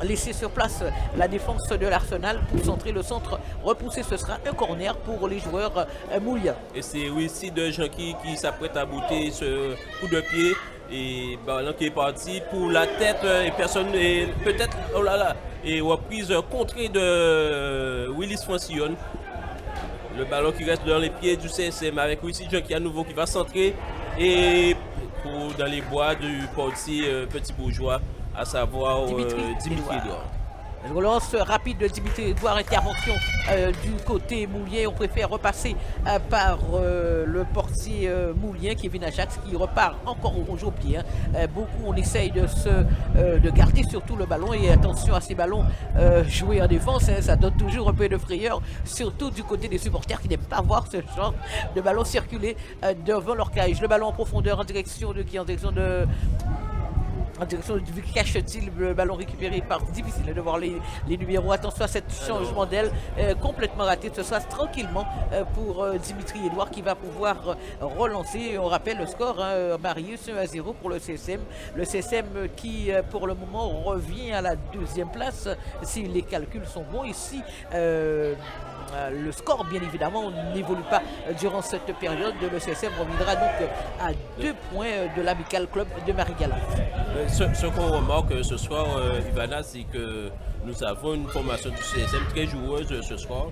S1: laissé sur place la défense de l'Arsenal pour centrer le centre repoussé. Ce sera un corner pour les joueurs mouliens.
S16: Et c'est aussi de Gentil qui s'apprête à bouter ce coup de pied et ballon qui est parti pour la tête et personne et peut-être et reprise contrée de Willis Francillon. Le ballon qui reste dans les pieds du CSM avec Wilson Gentil à nouveau qui va centrer et dans les bois du portier Petit Bourgeois, à savoir Dimitri Edouard.
S1: Relance rapide de Dimitri Edouard, intervention du côté moulien. On préfère repasser par le portier moulien Kevin Ajax qui repart encore au pied. Beaucoup on essaye de garder surtout le ballon et attention à ces ballons joués en défense. Ça donne toujours un peu de frayeur, surtout du côté des supporters qui n'aiment pas voir ce genre de ballon circuler devant leur cage. Le ballon en profondeur en direction de Vika Cheti, le ballon récupéré par difficile de voir les numéros. Attention à ce changement d'aile complètement raté. Ce sera tranquillement pour Dimitri Edouard qui va pouvoir relancer. On rappelle le score, Marius 1-0 pour le CSM. Le CSM qui pour le moment revient à la 2e place si les calculs sont bons ici. Le score, bien évidemment, n'évolue pas durant cette période. Le CSM reviendra donc à 2 points de l'Amical Club de Marie-Galante.
S16: Ce qu'on remarque ce soir, Ivana, c'est que nous avons une formation du CSM très joueuse ce soir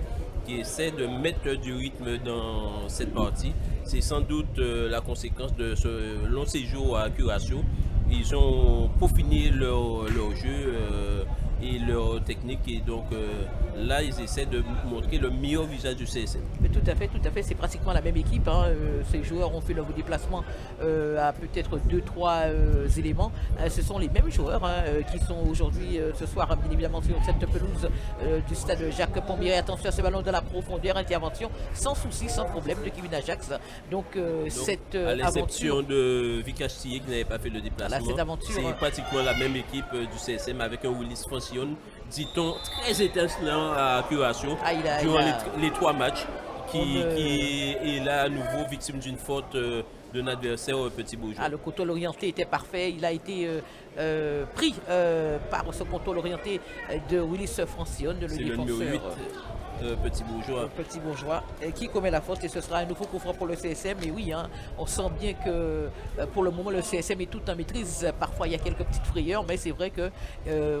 S16: qui essaie de mettre du rythme dans cette partie. C'est sans doute la conséquence de ce long séjour à Curaçao. Ils ont peaufiné leur jeu et leur technique et donc là ils essaient de montrer le meilleur visage du CSM.
S1: Mais tout à fait, c'est pratiquement la même équipe. Ces joueurs ont fait leur déplacement à peut-être 2-3 éléments. Ce sont les mêmes joueurs qui sont aujourd'hui ce soir bien évidemment sur cette pelouse du stade Jacques Pommier. Attention à ce ballon de la profondeur, intervention sans souci, sans problème de Kevin Ajax. Donc cette
S16: à l'exception
S1: aventure
S16: de Vika Cheti qui n'avait pas fait le déplacement, c'est pratiquement la même équipe du CSM avec un Willis Francillon, dit-on, très étincelant à Curaçao durant les 3 matchs qui est là à nouveau victime d'une faute d'un adversaire Petit Bourgeois.
S1: Le contrôle orienté était parfait, il a été pris par ce contrôle orienté de Willis Francillon, le défenseur.
S16: Le numéro 8.
S1: Petit Bourgeois qui commet la faute et ce sera un nouveau coup franc pour le CSM. Et oui, on sent bien que pour le moment le CSM est tout en maîtrise. Parfois il y a quelques petites frayeurs, mais c'est vrai que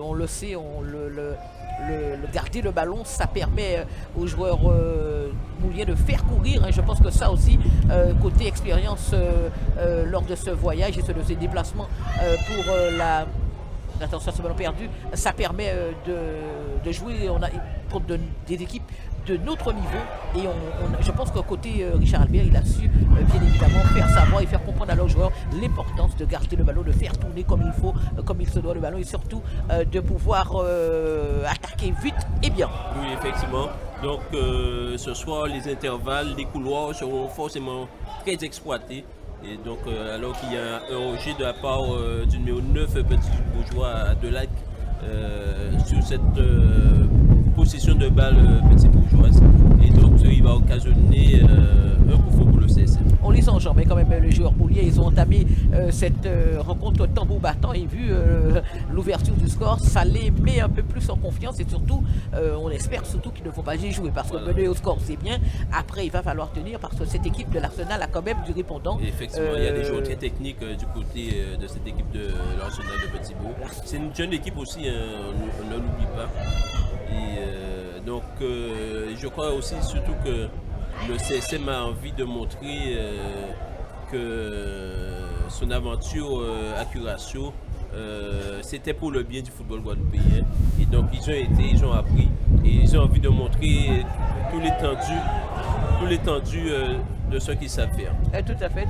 S1: on le sait, garder le ballon, ça permet aux joueurs mouliens de faire courir. Je pense que ça aussi, côté expérience lors de ce voyage et de ces déplacements pour attention à ce ballon perdu, ça permet de jouer contre des équipes de notre niveau et je pense qu'à côté Richard Albert, il a su bien évidemment faire savoir et faire comprendre à leurs joueurs l'importance de garder le ballon, de faire tourner comme il faut, comme il se doit le ballon et surtout de pouvoir attaquer vite et bien.
S16: Oui, effectivement. Donc ce soir, les intervalles, les couloirs seront forcément très exploités. Et donc, alors qu'il y a un rejet de la part du numéro 9, Petit Bourgeois à Delac, sur cette possession de balle Petit Bourgeoise. Et donc, ce qui va occasionner un coup franc pour le CSM.
S1: On les enjambe, mais quand même les joueurs bouliers, ils ont entamé cette rencontre tambour battant et vu l'ouverture du score, ça les met un peu plus en confiance et surtout, on espère surtout qu'ils ne vont pas y jouer parce que mener au score c'est bien, après il va falloir tenir parce que cette équipe de l'Arsenal a quand même du répondant.
S16: Et effectivement, il y a des joueurs très techniques du côté de cette équipe de l'Arsenal de Petit-Bourg. C'est une jeune équipe aussi, on ne l'oublie pas. Et donc je crois aussi surtout que le CSM a envie de montrer que son aventure à Curaçao, c'était pour le bien du football guadeloupéen. Et donc ils ont appris et ils ont envie de montrer tout l'étendue de ce qu'ils savent faire.
S1: Tout à fait.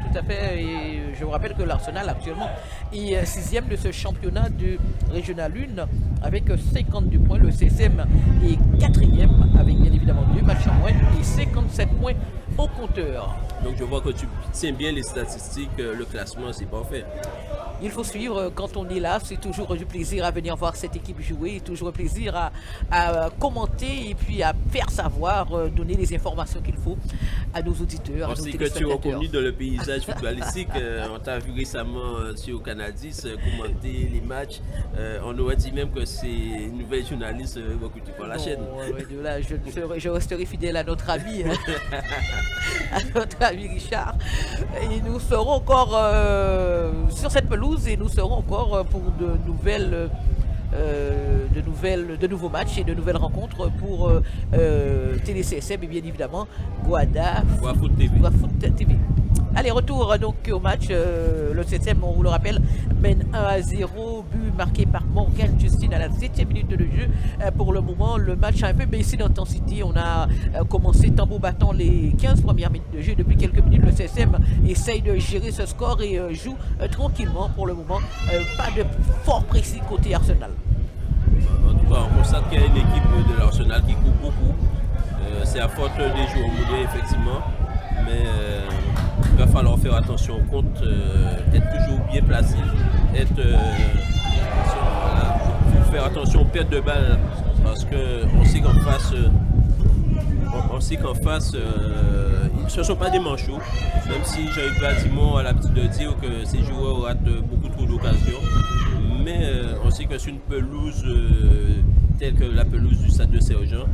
S1: Et je vous rappelle que l'Arsenal actuellement est 6e de ce championnat de Régional 1 avec 52 points. Le CSM est 4e avec bien évidemment 2 matchs en moins et 57 points au compteur.
S16: Donc je vois que tu tiens bien les statistiques, le classement c'est parfait.
S1: Il faut suivre quand on est là, c'est toujours du plaisir à venir voir cette équipe jouer, toujours un plaisir à commenter et puis à faire savoir, donner les informations qu'il faut à nos auditeurs.
S16: On sait que tu es reconnu dans le paysage footballistique, on t'a vu récemment sur Canal 10 commenter les matchs, on aurait dit même que c'est une nouvelle journaliste recrutée par la chaîne.
S1: De là, je resterai fidèle à notre ami, à notre ami Richard, et nous serons encore sur cette pelouse et nous serons encore pour de nouveaux matchs et de nouvelles rencontres pour Télé-CSM et bien évidemment Guada Foot TV. Allez, retour donc au match. Le CSM, on vous le rappelle, mène 1-0, but marqué par Morgan Justine à la 7e minute de jeu. Pour le moment, le match a un peu baissé d'intensité. On a commencé tambour battant les 15 premières minutes de jeu. Depuis quelques minutes, le CSM essaye de gérer ce score et joue tranquillement pour le moment. Pas de fort précis côté Arsenal.
S16: En tout cas, on constate qu'il y a une équipe de l'Arsenal qui court beaucoup. C'est à faute des joueurs moulés, effectivement. Mais il va falloir faire attention au compte, être toujours bien placé, faire attention aux pertes de balles parce qu'on sait qu'en face, ce ne sont pas des manchots, même si Jean-Yves Bâtiment a l'habitude de dire que ces joueurs ratent beaucoup trop d'occasions. Mais on sait que sur une pelouse telle que la pelouse du Stade de Sergent,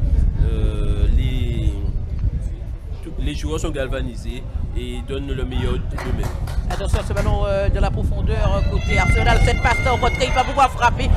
S16: les joueurs sont galvanisés et donnent le meilleur d'eux-mêmes.
S1: Attention à ce ballon de la profondeur côté Arsenal. Cette passe en retrait, il va pouvoir frapper.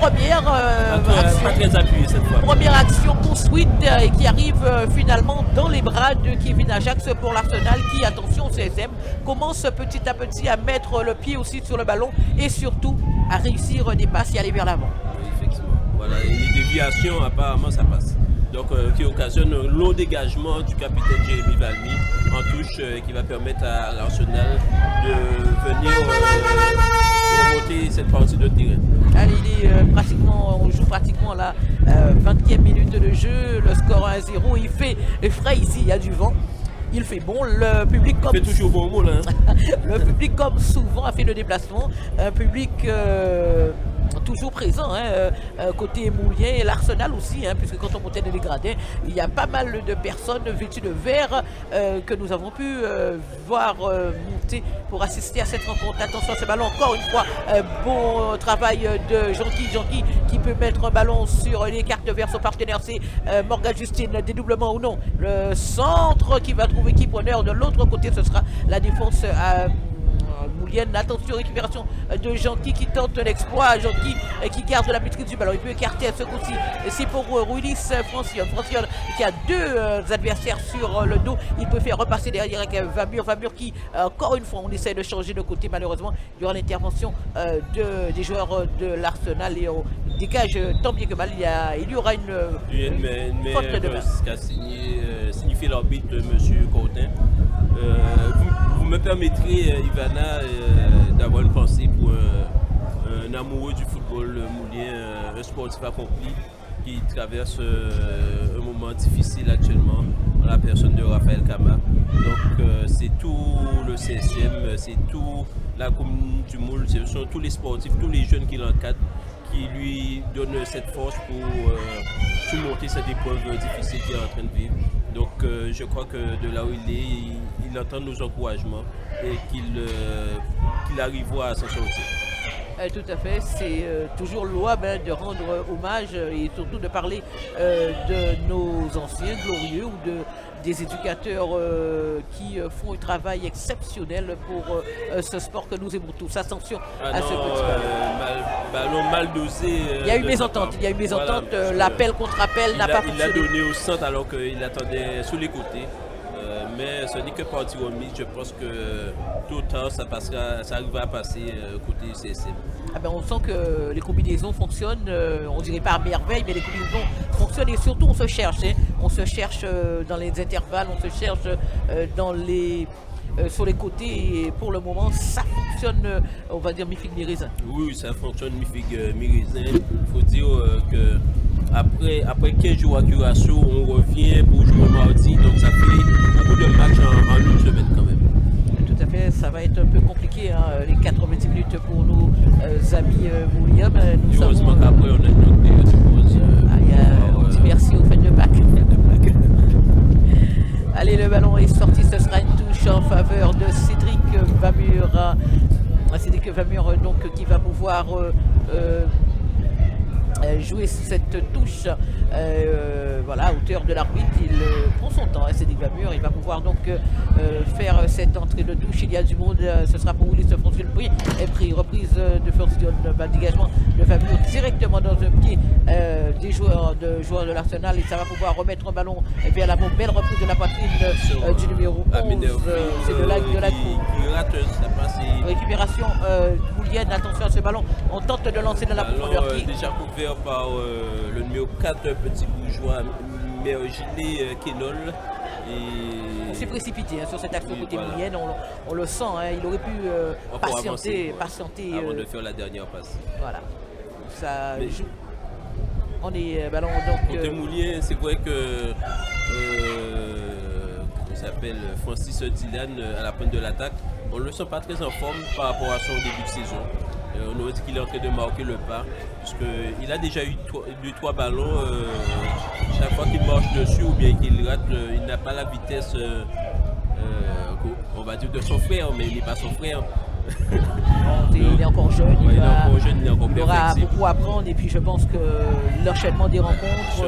S1: Première action.
S16: Pas très appuyé cette fois.
S1: Première action construite et qui arrive finalement dans les bras de Kevin Ajax pour l'Arsenal qui, attention au CSM, commence petit à petit à mettre le pied aussi sur le ballon et surtout à réussir des passes et aller vers l'avant.
S16: Oui, effectivement. Voilà, et les déviations, apparemment, ça passe. Donc, qui occasionne un long dégagement du capitaine Jérémy Valmy en touche qui va permettre à l'Arsenal de venir remonter cette partie de terrain.
S1: Allez, on joue pratiquement la 20e minute de jeu, le score 1-0, il fait frais ici, il y a du vent. Il fait bon, le public comme
S16: il fait toujours bon moule, hein.
S1: Le public comme souvent a fait le déplacement, un public toujours présent côté Moulien et l'Arsenal aussi, puisque quand on montait dans les gradins, il y a pas mal de personnes vêtues de vert que nous avons pu voir monter pour assister à cette rencontre. Attention à ce ballon, encore une fois, bon travail de Jean-Qui qui peut mettre un ballon sur les cartes vers son partenaire, c'est Morgan Justine, dédoublement ou non, le centre qui va trouver qui preneur de l'autre côté, ce sera la défense à Moulienne. Attention, récupération de Jean-Qui tente l'exploit. Jean-Qui qui garde la maîtrise du ballon. Il peut écarter à ce coup-ci. C'est pour Ruilis Francione qui a deux adversaires sur le dos. Il peut faire repasser derrière avec Vamur qui, encore une fois, on essaie de changer de côté. Malheureusement, durant l'intervention des joueurs de l'Arsenal, et on dégage tant bien que mal. Il y aura une faute de main.
S16: Ce qu'a signifié l'arbitre, M. Courtin. Vous me permettrez, Ivana, d'avoir une pensée pour un amoureux du football moulien, un sportif accompli qui traverse un moment difficile actuellement, en la personne de Raphaël Kama. Donc c'est tout le CSM, c'est tout la commune du Moule, ce sont tous les sportifs, tous les jeunes qui l'encadrent, qui lui donnent cette force pour surmonter cette épreuve difficile qu'il est en train de vivre. Donc je crois que de là où il est, il entend nos encouragements et qu'il arrivera à s'en sortir.
S1: Tout à fait, c'est toujours louable de rendre hommage et surtout de parler de nos anciens glorieux ou des éducateurs qui font un travail exceptionnel pour ce sport que nous aimons tous. Attention à ce petit
S16: ballon mal dosé.
S1: Il y a eu mésentente, voilà, l'appel contre appel n'a pas fonctionné.
S16: Il l'a donné au centre alors qu'il attendait sous les côtés. Mais ce n'est que partie remise. Je pense que tout le temps, ça arrivera à passer côté CSM.
S1: Ah ben on sent que les combinaisons fonctionnent, on dirait pas à merveille, mais les combinaisons fonctionnent et surtout on se cherche. On se cherche dans les intervalles, on se cherche sur les côtés et pour le moment ça fonctionne, on va dire mi-figue mi-raisin.
S16: Oui, ça fonctionne mi-figue mi-raisin. Il faut dire que après 15 jours à Curaçao, on revient pour jouer mardi, donc ça fait beaucoup de matchs en une semaine quand même.
S1: Tout à fait, ça va être un peu compliqué, les 90 minutes pour nos amis William.
S16: Heureusement qu'après on a une autre période de pause.
S1: On dit merci aux fêtes de Pâques. Allez, le ballon est sorti, ce sera une touche en faveur de Cédric Vamur. Cédric Vamur donc, qui va pouvoir jouer cette touche voilà, à hauteur de l'arbitre. Il prend son temps, Cédric Vamur. Il va pouvoir donc faire cette entrée de touche. Il y a du monde, ce sera pour Willis François le prix. Et pris reprise de First dégagement de Vamur directement dans un pied des joueurs de l'Arsenal. Et ça va pouvoir remettre un ballon vers la belle reprise de la poitrine du numéro 11. C'est de la
S16: qui rate sa passe.
S1: Récupération boulienne, attention à ce ballon. On tente de lancer dans la profondeur.
S16: Déjà couvert par le numéro 4, petit bourgeois, Merginé Kenol.
S1: On s'est précipité sur cette action côté boulienne, on le sent, il aurait pu patienter
S16: avant de faire la dernière passe.
S1: Voilà, ça joue. On est ballon donc.
S16: Côté Moulien, c'est vrai que s'appelle Francis Dylan à la pointe de l'attaque. On ne le sent pas très en forme par rapport à son début de saison. On aurait dit qu'il est en train de marquer le pas, puisqu'il a déjà eu 2-3 ballons. Chaque fois qu'il marche dessus ou bien qu'il rate, il n'a pas la vitesse, on va dire, de son frère, mais il n'est pas son frère.
S1: Il est encore jeune,
S16: il
S1: aura beaucoup à apprendre, et puis je pense que l'enchaînement des rencontres,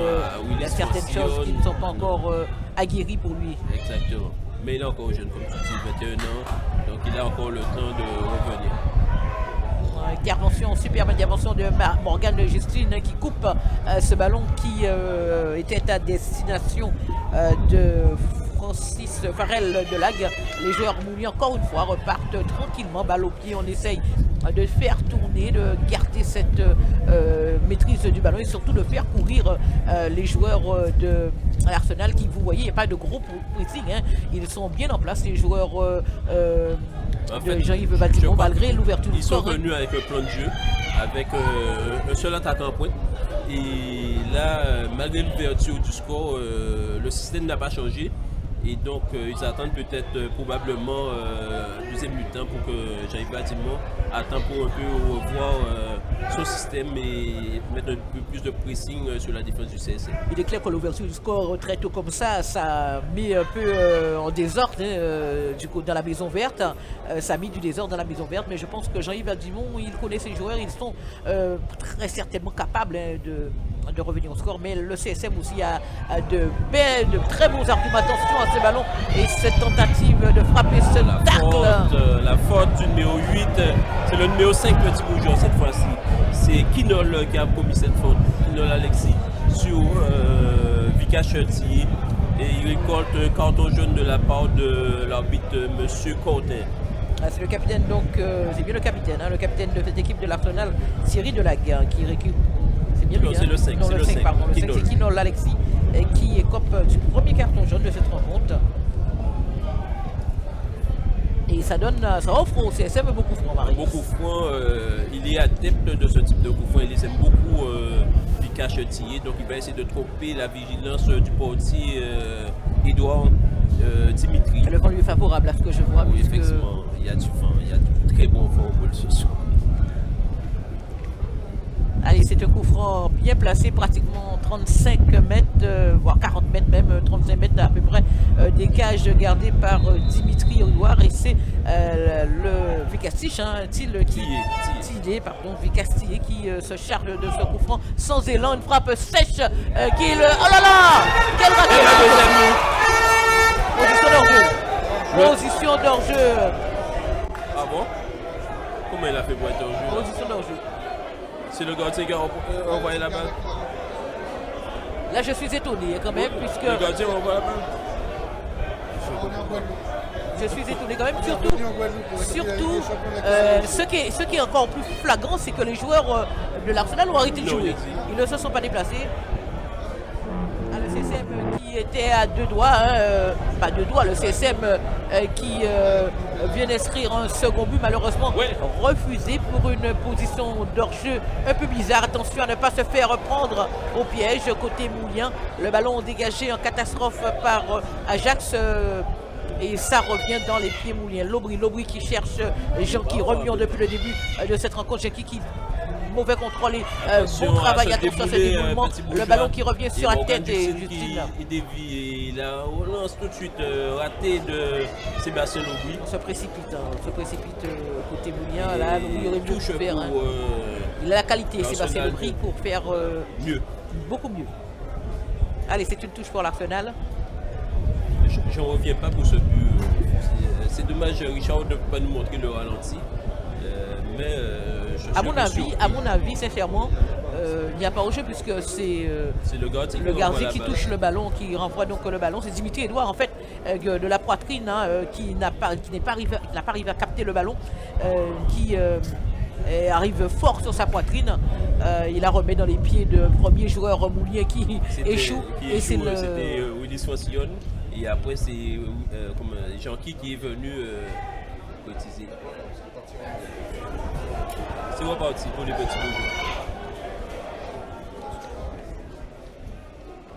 S1: il y a certaines choses qui ne sont pas encore aguerries pour lui.
S16: Exactement, mais il est encore jeune, comme tu dis, 21 ans, donc il a encore le temps de revenir.
S1: Superbe intervention de Morgane Justine qui coupe ce ballon qui était à destination de Francis Farrell de Lague. Les joueurs mouillés encore une fois repartent tranquillement, balle au pied. On essaye de faire tourner, de garder cette maîtrise du ballon et surtout de faire courir les joueurs de Arsenal qui, vous voyez, il n'y a pas de gros pressing, ils sont bien en place, les joueurs de Jean-Yves Bâtiment, malgré l'ouverture du score.
S16: Ils sont venus avec un plan de jeu, avec un seul attaquant en pointe. Et là, malgré l'ouverture du score, le système n'a pas changé. Et donc, ils attendent peut-être probablement deuxième mi-temps pour que Jean-Yves Bâtiment attend pour un peu revoir son système et mettre un peu plus de pressing sur la défense du CSM.
S1: Il est clair que l'ouverture du score très tôt comme ça met un peu en désordre du coup, dans la maison verte. Ça a mis du désordre dans la maison verte, mais je pense que Jean-Yves Bâtiment, il connaît ses joueurs, ils sont très certainement capables de revenir au score, mais le CSM aussi a de très bons arguments. Attention à ce ballon et cette tentative de frapper ce tacle.
S16: La faute du numéro 8, c'est le numéro 5 petit bourgeois cette fois-ci. C'est Kinol qui a commis cette faute, Kinol Alexis, sur Vika Chettier, et il récolte un carton jaune de la part de l'arbitre Monsieur Cortin.
S1: C'est le capitaine, donc c'est bien le capitaine de cette équipe de l'Arsenal, Thierry Delague, qui récupère.
S16: Non, c'est le 5.
S1: Non, le 5, pardon. Le 5, c'est Kinol Alexis qui écope du premier carton jaune de cette rencontre. Et ça offre au CSM beaucoup franc, Marie.
S16: Beaucoup franc, il est adepte de ce type de coup franc. Il les aime beaucoup, Vika Chettier. Donc il va essayer de tromper la vigilance du portier Edouard Dimitri.
S1: Le vent lui est favorable à ce que je vois.
S16: Oui, effectivement, il y a du très bon vent au bol ce soir.
S1: Allez, c'est c'est un coup franc bien placé, pratiquement 35 mètres, voire 40 mètres même, 35 mètres à peu près, des cages gardées par Dimitri Audouard. Et c'est le Vicastille, Vicastille qui se charge de ce coup franc sans élan, une frappe sèche qui est le... Oh là là! Quel raté! Position d'hors-jeu. Position d'hors-jeu.
S16: Ah bon? Comment il a fait pour être hors-jeu?
S1: Position d'hors-jeu. C'est
S16: le gardien qui a envoyé la balle.
S1: Là, je suis étonné quand même, puisque...
S16: Le gardien envoie la balle.
S1: Je suis étonné quand même, surtout ce qui est encore plus flagrant, c'est que les joueurs de l'Arsenal ont arrêté de jouer. Ils ne se sont pas déplacés. Le CSM qui était à deux doigts, pas deux doigts, le CSM qui vient d'inscrire un second but, malheureusement refusé pour une position d'hors-jeu un peu bizarre. Attention à ne pas se faire prendre au piège côté Moulien. Le ballon dégagé en catastrophe par Ajax. Et ça revient dans les pieds Moulien. Lobry qui cherche Jean-Qui Remion depuis le début de cette rencontre. Jean-Qui mauvais contrôle et bon travail. Attention à ce déroulement. Le ballon qui revient sur la tête et Justine.
S16: Il dévie, il a relance tout de suite raté de Sébastien Lobry.
S1: On se précipite côté Moulien. Là, Lobry aurait mieux faire. Il a la qualité, Sébastien Lobry, pour faire
S16: mieux.
S1: Beaucoup mieux. Allez, c'est une touche pour l'Arsenal.
S16: Je ne reviens pas pour ce but. C'est dommage, Richard ne peut pas nous montrer le ralenti. Mais
S1: à mon avis, sincèrement, il n'y a pas au jeu puisque c'est
S16: le gardien
S1: qui touche le ballon, qui renvoie donc le ballon. C'est Dimitri Audouard en fait de la poitrine qui n'a pas arrivé à capter le ballon, qui arrive fort sur sa poitrine. Il la remet dans les pieds de premier joueur Moulien qui échoue.
S16: C'était Willis Fossillon. Et après, c'est Jean-Qui est venu cotiser. C'est reparti pour les petits beaux joueurs.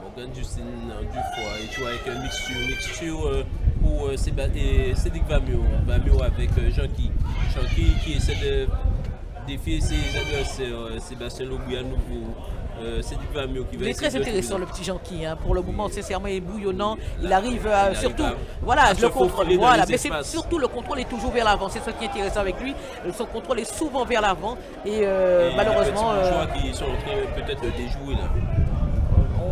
S16: Morgan Justine Dufoy, il joue avec mixture pour Cédric Vamio avec Jean-Qui qui essaie de défier ses adversaires. Sébastien Lobry à nouveau.
S1: Il est très intéressant le petit Jean-Qui, pour le moment sincèrement il est bouillonnant, il arrive surtout, le contrôle, mais c'est surtout le contrôle est toujours vers l'avant, c'est ce qui est intéressant avec lui, son contrôle est souvent vers l'avant et malheureusement...
S16: Les joueurs qui sont en train peut-être de déjouer là.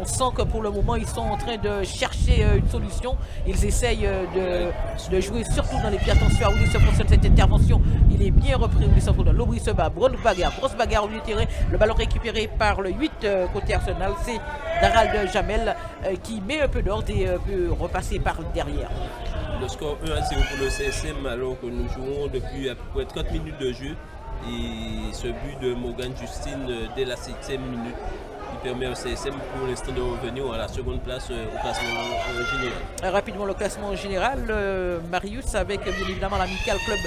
S1: On sent que pour le moment ils sont en train de chercher une solution. Ils essayent de jouer surtout dans les pieds. Attention à Willy se fonctionne cette intervention. Il est bien repris. Willy se fonctionne. Lobry se bat. Grosse bagarre au milieu de terrain. Le ballon récupéré par le 8 côté Arsenal. C'est Darald Jamel qui met un peu d'ordre et peut repasser par derrière.
S16: Le score 1-0 pour le CSM alors que nous jouons depuis à peu près 30 minutes de jeu. Et ce but de Morgan Justine dès la 7e minute permet au CSM pour l'instant de revenir à la seconde place au classement général.
S1: Rapidement le classement général, Marius avec bien évidemment l'Amical Club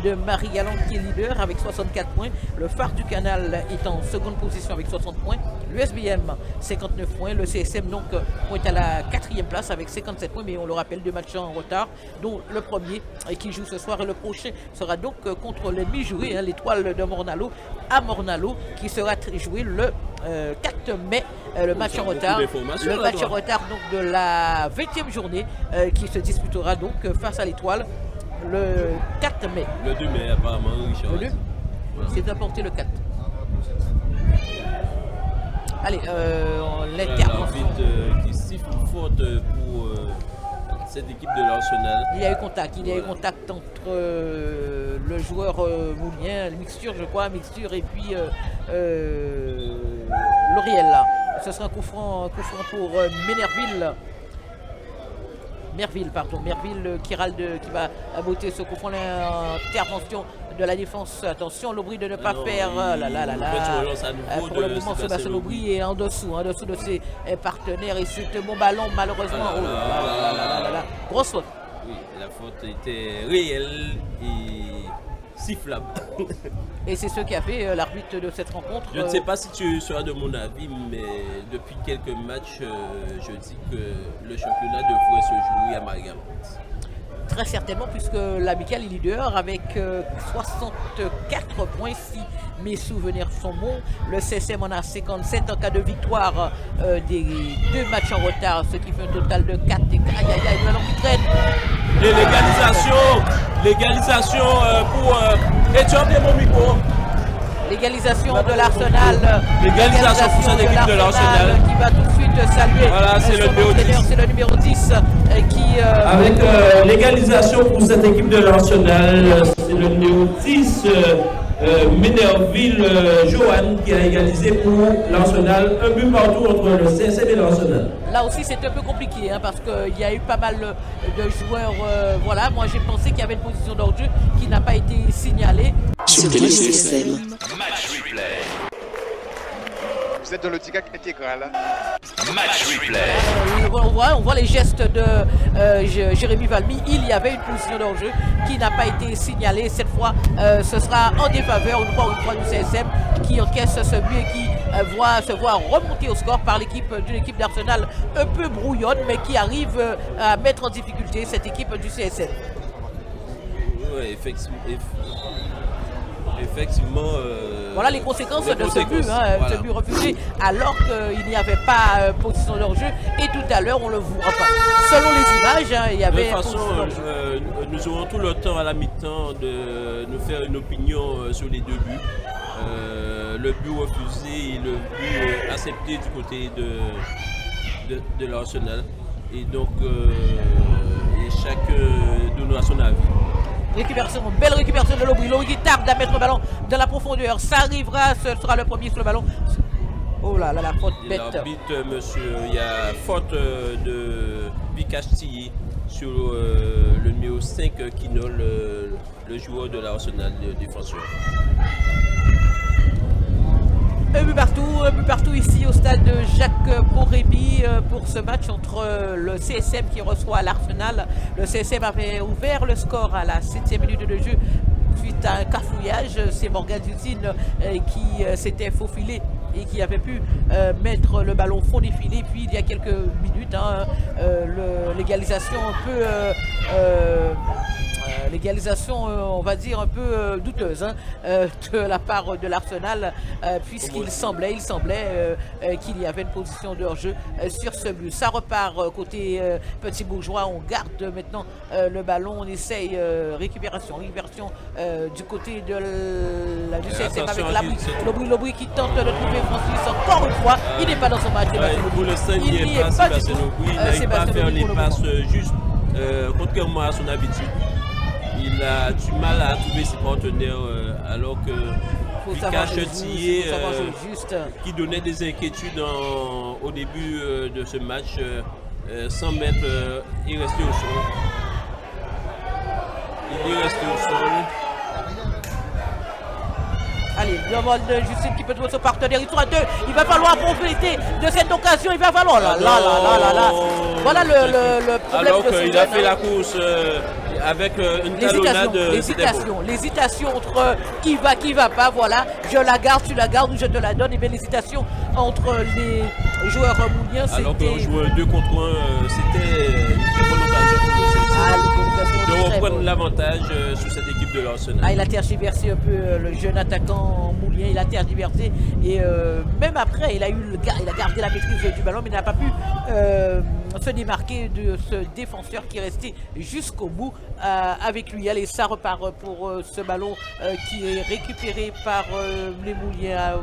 S1: de Marie-Galante qui est leader avec 64 points. Le Phare du Canal est en seconde position avec 60 points. L'USBM 59 points. Le CSM donc pointe à la 4e place avec 57 points, mais on le rappelle 2 matchs en retard, dont le premier qui joue ce soir et le prochain sera donc contre l'ennemi juré, l'Étoile de Mornalo à Mornalo, qui sera joué le 4 mai, le match en retard. Le match en retard donc de la 20e journée qui se disputera donc face à l'Étoile le 4 mai.
S16: Le 2 mai apparemment, Richard.
S1: Le 2 c'est apporté le 4. Allez, l'intervention
S16: qui siffle forte pour cette équipe de l'Arsenal.
S1: Il y a eu contact entre le joueur Moulien, mixture et puis L'Oriel là. Ce sera un coup franc pour Merville qui va aboter ce coup franc. L'intervention de la défense. Attention, Lobry de ne pas faire. Pour le moment, Sébastien Lobry est en dessous de ses partenaires et c'est un bon ballon malheureusement. Grosse faute.
S16: Oui, la faute était réelle et sifflable.
S1: Et c'est ce qui a fait l'arbitre de cette rencontre.
S16: Je ne sais pas si tu seras de mon avis, mais depuis quelques matchs, je dis que le championnat devrait se jouer à Marie-Galante.
S1: très certainement, puisque l'Amical est leader avec 64 points, si mes souvenirs sont bons. Le CSM en a 57 en cas de victoire des 2 matchs en retard, ce qui fait un total de 4. Aïe, aïe, aïe, le ballon qui traîne.
S16: Et l'égalisation pour... Et tu as bien mon micro.
S1: L'égalisation de l'Arsenal.
S16: L'égalisation pour cette équipe de l'Arsenal.
S1: Qui va tout de suite saluer.
S16: Voilà, c'est le numéro 10.
S1: C'est le numéro 10 qui...
S17: Avec l'égalisation pour cette équipe de l'Arsenal, c'est le numéro 10, Minerville Johan, qui a égalisé pour l'Arsenal. Un but partout entre le CSM et l'Arsenal.
S1: Là aussi, c'est un peu compliqué parce qu'il y a eu pas mal de joueurs. Voilà, moi j'ai pensé qu'il y avait une position d'hors-jeu qui n'a pas été signalée.
S12: Sur le CSM. Match replay.
S3: Vous êtes dans le Digac intégral.
S12: Match replay.
S1: On voit les gestes de Jérémy Valmy. Il y avait une position d'hors-jeu qui n'a pas été signalée. Cette fois, ce sera en défaveur une fois du CSM qui encaisse ce but et qui se voit remonter au score par d'une équipe d'Arsenal un peu brouillonne, mais qui arrive à mettre en difficulté cette équipe du CSM.
S16: Oui, effectivement.
S1: Voilà les conséquences de ce but, voilà. Ce but refusé, alors qu'il n'y avait pas position d'hors-jeu. Et tout à l'heure, on le voit pas. Selon les images, il y avait.
S16: De toute façon, nous aurons tout le temps à la mi-temps de nous faire une opinion sur les 2 buts. Le but refusé et le but accepté du côté de l'Arsenal. Et donc, chaque de nous a son avis.
S1: Récupération, belle récupération de Lobry. Lobry qui tarde à mettre le ballon dans la profondeur. Ça arrivera, ce sera le premier sur le ballon. Oh là là, la faute bête.
S16: L'arbitre, monsieur, il y a faute de Vicastille sur le numéro 5 Kino, le joueur de l'Arsenal, le défenseur.
S1: Un but partout ici au stade de Jacques Borémy pour ce match entre le CSM qui reçoit l'Arsenal. Le CSM avait ouvert le score à la 7e minute de jeu suite à un cafouillage. C'est Morgan Zutine qui s'était faufilé et qui avait pu mettre le ballon fond défilé. Puis il y a quelques minutes, l'égalisation un peu... l'égalisation, on va dire, un peu douteuse de la part de l'Arsenal, puisqu'il semblait qu'il y avait une position de hors-jeu sur ce but. Ça repart côté Petit Bourgeois, on garde maintenant le ballon, on essaye récupération du côté de du CSM avec Lobry qui tente de trouver Francis encore une fois. Il n'est pas dans son match.
S16: Il n'y est pas Sébastien Lobry, il n'arrive pas à faire les passes justes, contrairement à son habitude. Il a du mal à trouver ses partenaires alors que Lucas Chetillé, qui donnait des inquiétudes au début de ce match, sans mettre, il restait au sol. Il est resté au sol.
S1: Allez, le vol de Justine qui peut trouver son partenaire. Il sera 2. Il va falloir profiter de cette occasion. Il va falloir. Là. Voilà le problème.
S16: Alors qu'il a fait la course avec une talonnade.
S1: L'hésitation entre qui va pas. Voilà. Je la garde, tu la gardes ou je te la donne. Et bien l'hésitation entre les joueurs mouliens.
S16: Alors qu'on jouait 2 contre 1, c'était une très bonne occasion pour le CSM de reprendre l'avantage sur cette équipe de l'Arsenal.
S1: Il a tergiversé un peu le jeune attaquant moulien, il a tergiversé et même après il a gardé la maîtrise du ballon mais n'a pas pu se démarquer de ce défenseur qui est resté jusqu'au bout avec lui. Allez, ça repart pour ce ballon qui est récupéré par les Mouliens.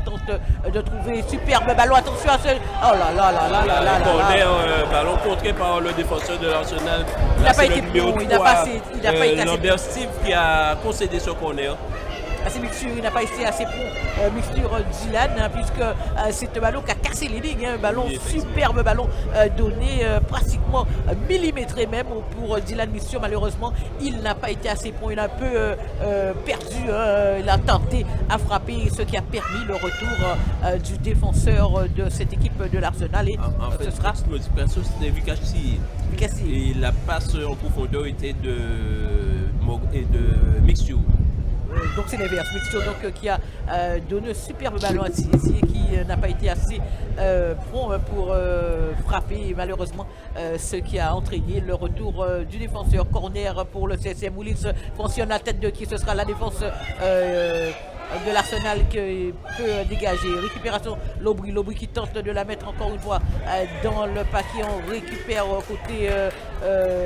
S1: Tente de trouver superbe ballon, attention à ce... Oh là,
S16: ballon contré par le défenseur de l'Arsenal.
S1: Il n'a pas été bon, il n'a pas été assez
S16: Lambert Steve qui a concédé ce corner.
S1: Assez mixture, il n'a pas été assez bon mixture Dylan, puisque c'est un ballon qui a cassé les lignes, un ballon superbe ballon donné pratiquement millimétré même pour Dylan Mixture. Malheureusement il n'a pas été assez bon, il a un peu perdu, il a tenté à frapper, ce qui a permis le retour du défenseur de cette équipe de l'Arsenal. Et
S16: en fait, ce sera c'était Vicassi. Et la passe en profondeur était de Mixture.
S1: donc c'est l'inverse. Mixio donc, qui a donné un superbe ballon à Tiesi qui n'a pas été assez prompt pour frapper malheureusement ce qui a entraîné le retour du défenseur. Corner pour le CSM. Willis fonctionne la tête de qui, ce sera la défense de l'Arsenal qui peut dégager. Récupération Lobry qui tente de la mettre encore une fois dans le paquet. On récupère côté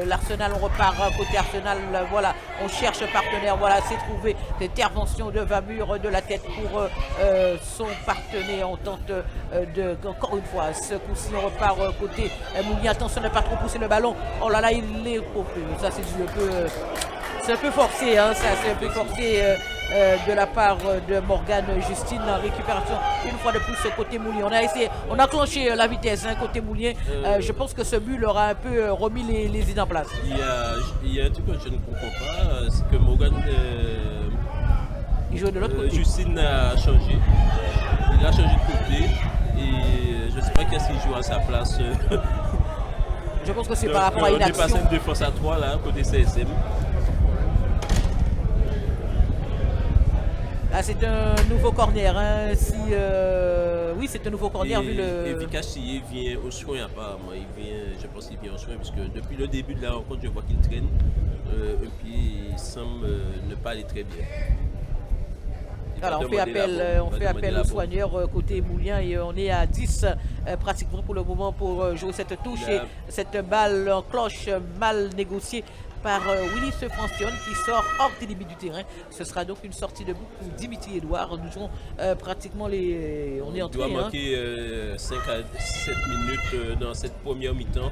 S1: l'Arsenal, on repart côté Arsenal. Voilà, on cherche partenaire. Voilà, c'est trouvé. Intervention de Vamur de la tête pour son partenaire. On tente encore une fois. Ce coup-ci, on repart côté Mounier. Attention de ne pas trop pousser le ballon. Oh là là, il est coupé. Ça, c'est un peu forcé. Hein, ça, c'est un peu forcé. De la part de Morgan Justine, récupération une fois de plus côté Moulin. On a clenché la vitesse côté Moulin. Je pense que ce but leur a un peu remis les idées en place.
S16: Il y a un truc que je ne comprends pas, c'est que Morgan
S1: il joue de l'autre côté.
S16: Justine a changé. Il a changé de côté et je ne sais pas qu'est-ce qu'il joue à sa place.
S1: Je pense que c'est par rapport à une action.
S16: On est passé une défense à 3 là, côté CSM.
S1: Ah, c'est un nouveau corner. Hein. Oui, c'est un nouveau corner vu le.
S16: Et Vikachi vient au soin apparemment. Je pense qu'il vient au soin parce que depuis le début de la rencontre, je vois qu'il traîne un pied. Il semble ne pas aller très bien.
S1: Alors on fait appel aux soigneurs côté Moulin et on est à 10 pratiquement pour le moment pour jouer cette touche et cette balle en cloche mal négociée par Willis Francione qui sort hors des limites du terrain. Ce sera donc une sortie de but pour Dimitri Edouard. Nous jouons pratiquement les... On est entré.
S16: Il doit manquer 5 à 7 minutes dans cette première mi-temps.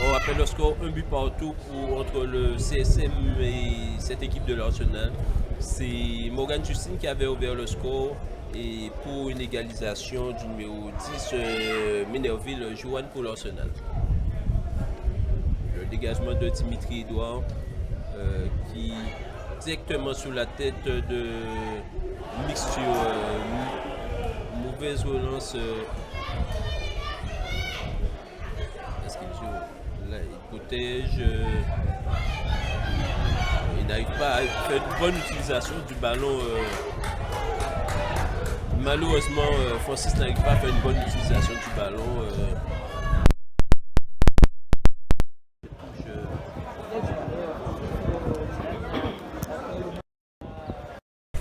S16: On rappelle le score, un but partout entre le CSM et cette équipe de l'Arsenal. C'est Morgan Justine qui avait ouvert le score et pour une égalisation du numéro 10, Minerville Joanne pour l'Arsenal. Le dégagement de Dimitri Edouard qui directement sous la tête de Mixture. Mauvaise relance. Est-ce qu'il joue? Là, il protège. Il n'arrive pas à faire une bonne utilisation du ballon. Malheureusement, Francis n'arrive pas à faire une bonne utilisation du ballon.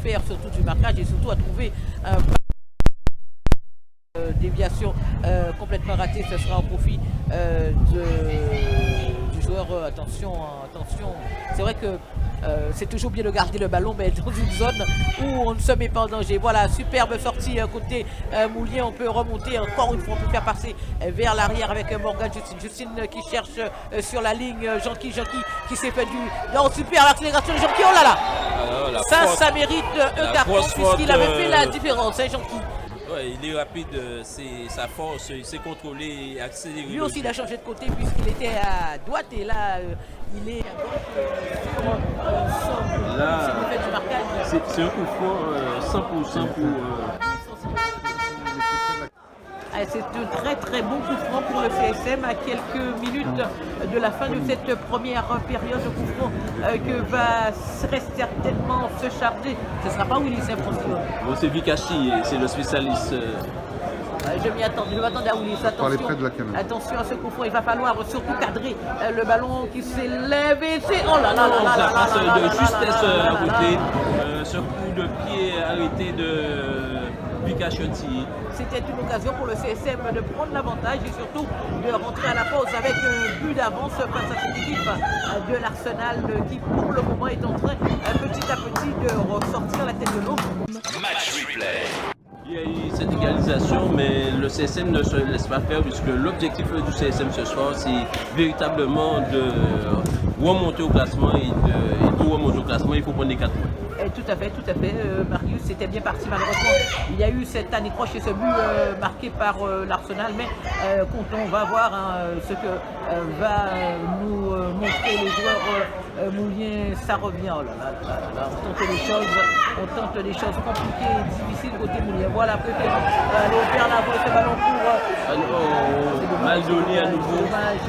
S1: Faire surtout du marquage et surtout à trouver un déviation complètement ratée. Ce sera au profit du joueur. Attention. C'est vrai que c'est toujours bien de garder le ballon, mais dans une zone où on ne se met pas en danger. Voilà, superbe sortie côté Moulin. On peut remonter encore une fois pour faire passer vers l'arrière avec Morgan Justine qui cherche sur la ligne. Jean-Qui qui s'est fait du... Non, super l'accélération de Jean-Qui. Oh là là, ça mérite un carton puisqu'il avait fait la différence, hein, Jean-Qui.
S16: Ouais, il est rapide, c'est sa force, il s'est contrôlé et accéléré.
S1: Lui aussi, il a changé de côté puisqu'il était à droite et là, il est à gauche
S16: sur c'est un coup franc 100% pour...
S1: C'est un très très bon coup franc pour le CSM à quelques minutes de la fin de cette première période. Coup franc que va très certainement se charger. Ce ne sera pas Willis Francione.
S16: Bon, c'est Vikachi, c'est le spécialiste.
S1: Je m'attendais à Willis. Attention à ce coup franc. Il va falloir surtout cadrer le ballon qui s'élève et c'est... Oh là là là là là là
S16: passe de justesse à côté. Ce coup de pied arrêté de Vikachi.
S1: C'était une occasion pour le CSM de prendre l'avantage et surtout de rentrer à la pause avec un but d'avance face à cette équipe de l'Arsenal qui pour le moment est en train petit à petit de ressortir la tête de l'eau.
S12: Match replay.
S16: Il y a eu cette égalisation, mais le CSM ne se laisse pas faire puisque l'objectif du CSM ce soir, c'est véritablement de remonter au classement et pour remonter au classement, il faut prendre les 4 points.
S1: Tout à fait, Marius, c'était bien parti malheureusement. Il y a eu cette anicroche et ce but marqué par l'Arsenal, mais on va voir ce que va nous montrer les joueurs Moulin. Ça revient, oh là là, on tente des choses compliquées et difficiles côté Moulin. Voilà, peut-être aller faire la voie ce ballon pour...
S16: mal donné à nouveau.
S1: Dommage.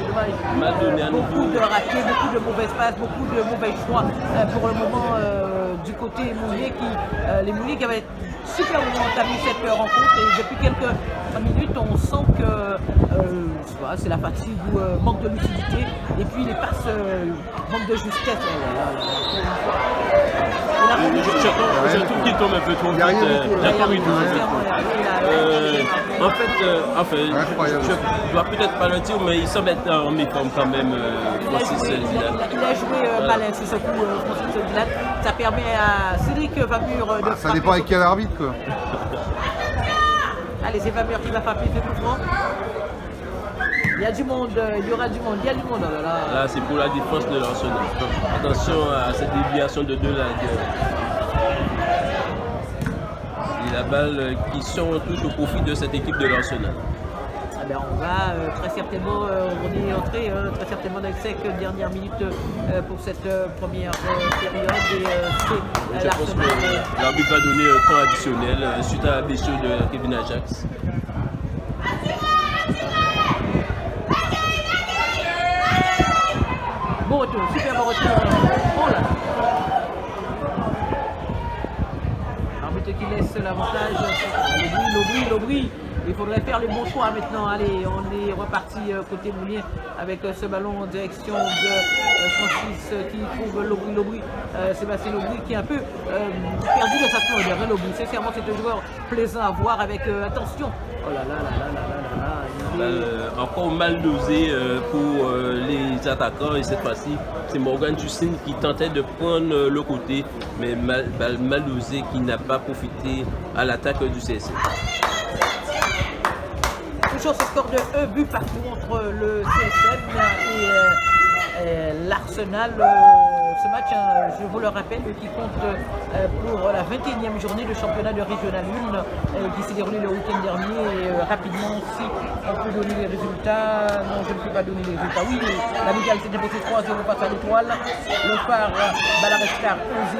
S16: Mal donné à nouveau.
S1: Beaucoup de ratés, beaucoup de mauvaises passes, beaucoup de mauvais choix pour le moment du côté côté Mounier les Mouniers qui avaient superbement entamé cette rencontre et depuis quelques minutes on sent que c'est la fatigue ou manque de lucidité et puis les passes manque de justesse.
S16: Je trouve qu'il tombe un peu trop vite. En fait, je dois peut-être pas le dire, mais il semble être en méforme quand même, Francis Zidane.
S1: Il a joué balai, c'est ce coup, Francis Zidane. Ça permet à Cédric Vamur de frapper.
S15: Ça dépend avec quel arbitre, quoi.
S1: Allez, c'est Vamur qui va frapper ce coup franc. Il y a du monde, il y aura du monde, il y a du monde.
S16: Là, c'est pour la défense de l'Arsenal. Attention à cette déviation de deux lagues. Et la balle qui sort en touche au profit de cette équipe de l'Arsenal.
S1: Ah ben on va très certainement, on est entré très certainement dans les 5 dernières minutes pour cette première période. Et
S16: je pense que l'arbitre va donner un temps additionnel suite à la blessure de Kevin Ajax.
S1: Bon retour, super bon retour. Oh là. Arbitre qui laisse l'avantage. L'Aubry. Il faudrait faire les bons choix maintenant. Allez, on est reparti côté Mounier avec ce ballon en direction de Francis qui trouve l'Aubry. Sébastien L'Aubry qui est un peu perdu de sa splendeur. L'Aubry, sincèrement, c'est un joueur plaisant à voir avec attention. Oh là là là là là là là.
S16: Encore mal dosé pour les attaquants et cette fois-ci, c'est Morgan Justine qui tentait de prendre le côté, mais mal dosé qui n'a pas profité à l'attaque du CSM.
S1: Toujours ce score de 1 but partout entre le CSM et l'Arsenal. Ce match, je vous le rappelle, qui compte pour la 21e journée de championnat de Régional 1 qui s'est déroulé le week-end dernier. Et rapidement, si on peut donner les résultats. Non, je ne peux pas donner les résultats. Oui, l'Amical s'est déposé 3-0 face à l'Étoile. Le Phare, Balarescar 1-0.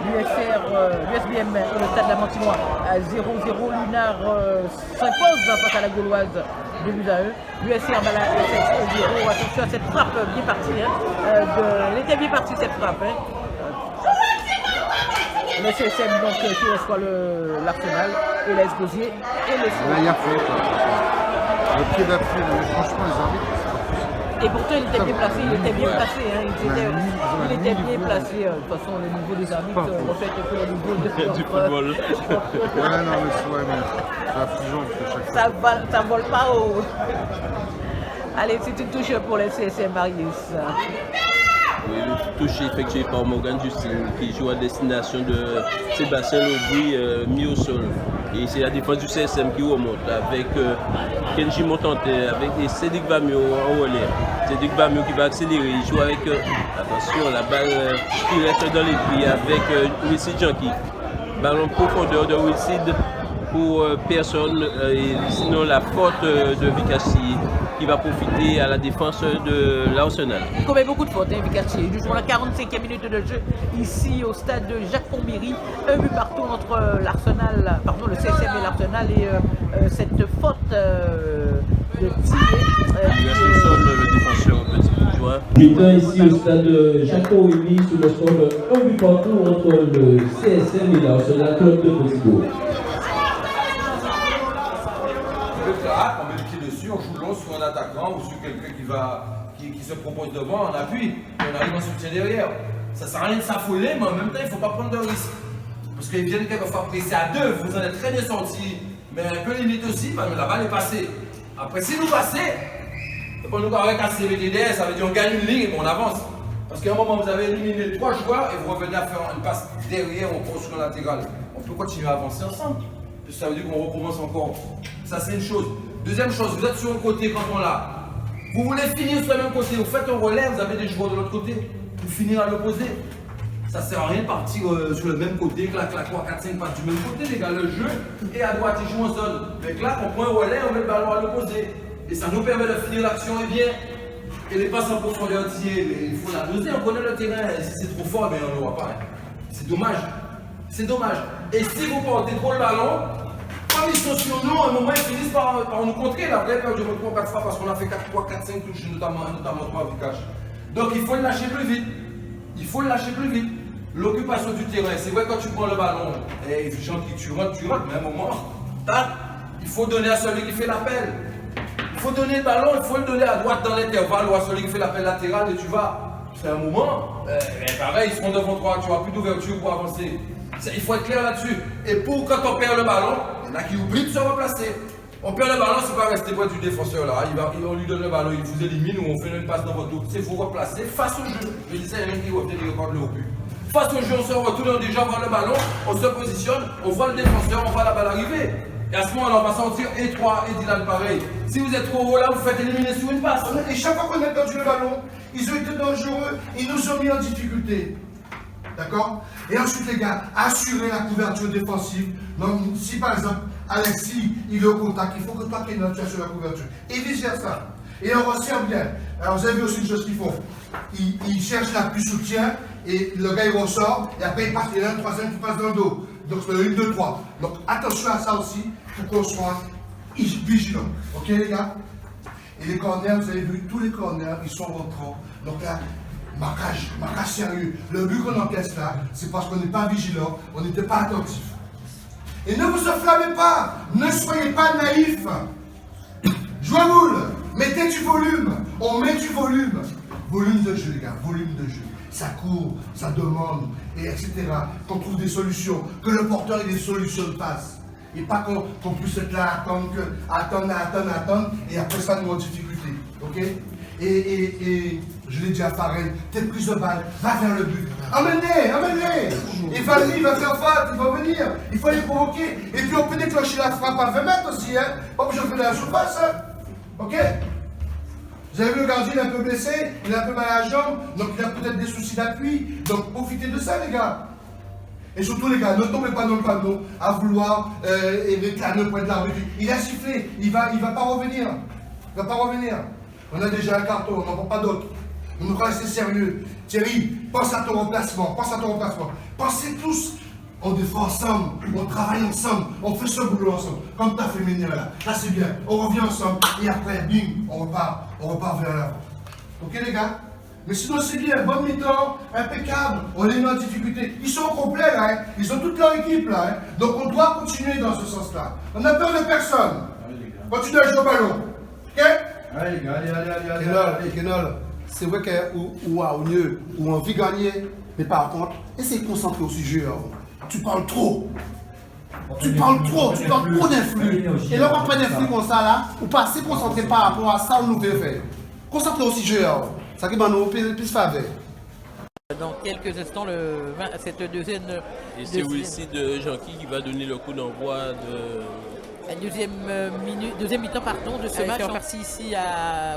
S1: L'USBM et le Stade Lamantinois 0-0. Lunar s'impose face à la Gauloise. 2 buts à eux. L'USR Bala 0. Attention à cette frappe bien partie. Elle était bien partie cette frappe. Le CSM donc qui reçoit l'Arsenal et l'AS Gosier et le
S15: Là, il y a faute. Le pied d'appui, franchement, les arbitres.
S1: Et pourtant, il était bien placé. Il était bien placé. De toute façon, le niveau des arbitres reflète un peu le niveau
S16: du football.
S15: Ouais, non, mais c'est affligeant chaque fois.
S1: Ça vole pas haut. Allez, c'est une touche pour le CSM Marius.
S16: Oui, le touche effectué par Morgan Justine qui joue à destination de Sébastien L'Aubry mis au sol. Et c'est la défense du CSM qui remonte avec Kenji Montante, avec Cédric Vamio en relais. Cédric Vamio qui va accélérer, il joue avec, attention, la balle qui reste dans les pieds avec Wilsid Janky. Ballon profondeur de Wilsid pour personne, et sinon la faute de Vikassi qui va profiter à la défense de l'Arsenal.
S1: Il commet beaucoup de fautes, Vikassi. Il joue la 45e minute de jeu ici au stade de Jacques Fombéry. Un but partout entre l'Arsenal, pardon, le CSM et l'Arsenal, et cette faute de Thier.
S16: Il reste le sol, le défenseur petit bourgeois.
S13: Putain, ici au stade de Jacques Fombéry sur le score de 1 but partout entre le CSM et l'Arsenal Club de Petit-Bourg.
S18: On met le pied dessus, on joue long sur un attaquant ou sur quelqu'un qui se propose devant, on appuie, et on arrive en soutien derrière. Ça sert à rien de s'affoler, mais en même temps, il ne faut pas prendre de risques. Parce qu'ils viennent quelquefois presser à deux, vous en êtes très bien sortis, mais un peu limite aussi, parce que la balle est passée. Après, si nous passons, on nous paraît casser les DDS, ça veut dire on gagne une ligne et on avance. Parce qu'à un moment, vous avez éliminé 3 joueurs et vous revenez à faire une passe derrière, on court sur l'intégrale. On peut continuer à avancer ensemble. Ça veut dire qu'on recommence encore. Ça, c'est une chose. Deuxième chose, vous êtes sur un côté quand on l'a. Vous voulez finir sur le même côté, vous faites un relais, vous avez des joueurs de l'autre côté. Vous finir à l'opposé. Ça sert à rien de partir sur le même côté, que la 3, 4, 5 partent du même côté, les gars. Le jeu est à droite, ils jouent en zone. Mais là, on prend un relais, on met le ballon à l'opposé. Et ça nous permet de finir l'action et bien. Et les passes en profondeur entier, mais il faut la doser, on connaît le terrain. Si c'est trop fort, mais on ne l'aura pas. C'est dommage. C'est dommage. Et si vous portez trop le ballon, comme ils sont sur nous, à un moment ils finissent par nous contrer. La vraie perdu 3 4 fois parce qu'on a fait 4 3, 4, 5 touches, notamment 3 avec cash. Donc il faut le lâcher plus vite. Il faut le lâcher plus vite. L'occupation du terrain, c'est vrai quand tu prends le ballon, et Jean-Qui, tu rentres, mais à un moment, tac, il faut donner à celui qui fait l'appel. Il faut donner le ballon, il faut le donner à droite dans l'intervalle ou à celui qui fait l'appel latéral et tu vas. C'est un moment, pareil, ils seront devant toi, tu n'auras plus d'ouverture pour avancer. Il faut être clair là-dessus. Et pour quand on perd le ballon, il y en a qui oublient de se replacer. On perd le ballon, c'est pas rester près du défenseur là. On lui donne le ballon, il vous élimine ou on fait une passe dans votre dos. C'est vous replacer face au jeu. Je disais, il y a même qui reviennent et regardent le haut but. Face au jeu, on se retourne, déjà on voit le ballon, on se positionne, on voit le défenseur, on voit la balle arriver. Et à ce moment-là, on va sentir étroit et Dylan pareil. Si vous êtes trop haut là, vous faites éliminer sur une passe.
S7: Et chaque fois qu'on a perdu le ballon, ils ont été dangereux, ils nous ont mis en difficulté. D'accord? Et ensuite, les gars, assurer la couverture défensive. Donc, si par exemple, Alexis, il est au contact, il faut que toi, Kenan, tu assures la couverture. Et vice-versa. Et on resserre bien. Alors, vous avez vu aussi une chose qu'ils font. Ils cherchent l'appui soutien, et le gars, il ressort, et après, il passe, il y a un troisième qui passe dans le dos. Donc, c'est 1, 2, 3. Donc, attention à ça aussi, pour qu'on soit vigilant. Ok, les gars? Et les corners, vous avez vu, tous les corners, ils sont rentrants. Donc là, marquage sérieux. Le but qu'on encaisse là, c'est parce qu'on n'est pas vigilant, on n'était pas attentif. Et ne vous enflammez pas, ne soyez pas naïfs. Jouez à boule, mettez du volume, on met du volume. Volume de jeu, les gars, volume de jeu. Ça court, ça demande, et etc. Qu'on trouve des solutions, que le porteur ait des solutions de passe. Et pas qu'on puisse être là, attendre, et après ça nous en difficulté. Ok? Et je l'ai dit à Farrell, t'es prise de balle, va vers le but. Emmène-les. Et Valmy va faire faute, il va venir. Il faut les provoquer. Et puis on peut déclencher la frappe à 20 mètres aussi, hein. Pas obligé de faire la surface, hein. Ok? Vous avez vu le gardien, il est un peu blessé, il a un peu mal à la jambe, donc il a peut-être des soucis d'appui. Donc profitez de ça, les gars. Et surtout, les gars, ne tombez pas dans le panneau à vouloir réclamer le point de l'arbitre. Il a sifflé, il va pas revenir. Il va pas revenir. On a déjà un carton, on n'en prend pas d'autres. On devra rester sérieux. Thierry, pense à ton remplacement, Pensez tous. On défend ensemble, on travaille ensemble, on fait ce boulot ensemble. Comme tu as fait Ménir là. Là, c'est bien. On revient ensemble et après, bing, on repart vers l'avant. Ok, les gars? Mais sinon, c'est bien. Bonne mi-temps, impeccable. On les met en difficulté. Ils sont complets là. Hein. Ils ont toute leur équipe là. Hein. Donc, on doit continuer dans ce sens-là. On n'a peur de personne. Continue à jouer au ballon. Ok?
S18: Allez, les gars, allez.
S7: Kenol, c'est vrai qu'on a envie de gagner, mais par contre, essaye de concentrer au sujet. Tu parles trop. Tu donnes trop d'influx. Et là, on prend d'influx comme ça, là, ou pas assez concentré par rapport à ça, on nous fait faire. Concentré au sujet, ça qui va nous plus faveur.
S1: Dans quelques instants, cette deuxième.
S16: Et c'est aussi de Jean-Qui qui va donner le coup d'envoi de.
S1: Deuxième mi-temps de ce match. On est parti ici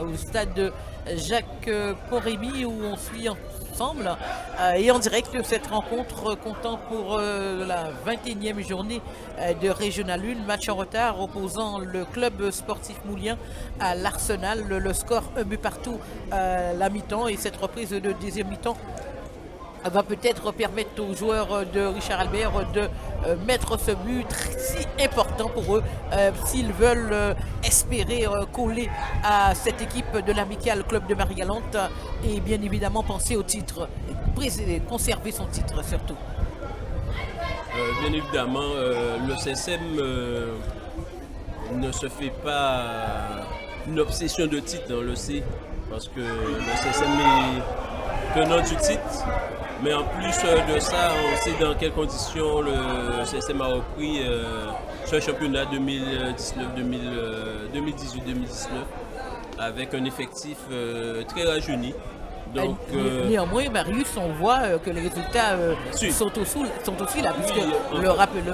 S1: au stade de Jacques Porrémy où on suit ensemble et en direct cette rencontre comptant pour la 21e journée de Régional 1, match en retard opposant le club sportif moulien à l'Arsenal. Le score 1 but partout la mi-temps et cette reprise de deuxième mi-temps va peut-être permettre aux joueurs de Richard Albert de mettre ce but si important pour eux s'ils veulent espérer coller à cette équipe de l'Amicale Club de Marie-Galante et bien évidemment penser au titre, conserver son titre surtout.
S16: Bien évidemment, le CSM ne se fait pas une obsession de titre, on le sait, parce que le CSM est tenant du titre. Mais en plus de ça, on sait dans quelles conditions le CSM a repris ce championnat 2018-2019 avec un effectif très rajeuni. Donc,
S1: néanmoins, Marius, on voit que les résultats sont aussi là, puisque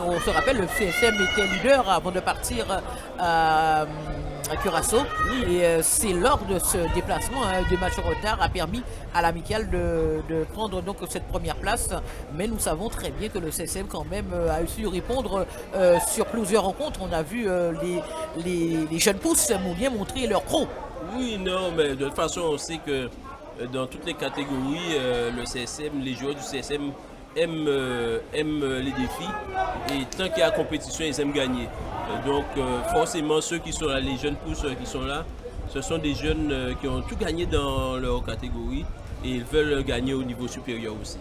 S1: on se rappelle, le CSM était leader avant de partir à Curaçao. Et c'est lors de ce déplacement de match en retard a permis à l'Amicale de prendre donc cette première place. Mais nous savons très bien que le CSM quand même a su répondre sur plusieurs rencontres. On a vu les jeunes pousses mouliens montrer leur pro.
S16: Oui, non, mais de toute façon, on sait que dans toutes les catégories, le CSM, les joueurs du CSM aiment les défis et tant qu'il y a compétition, ils aiment gagner. Donc forcément, ceux qui sont là, les jeunes pousses qui sont là, ce sont des jeunes qui ont tout gagné dans leur catégorie et ils veulent gagner au niveau supérieur aussi.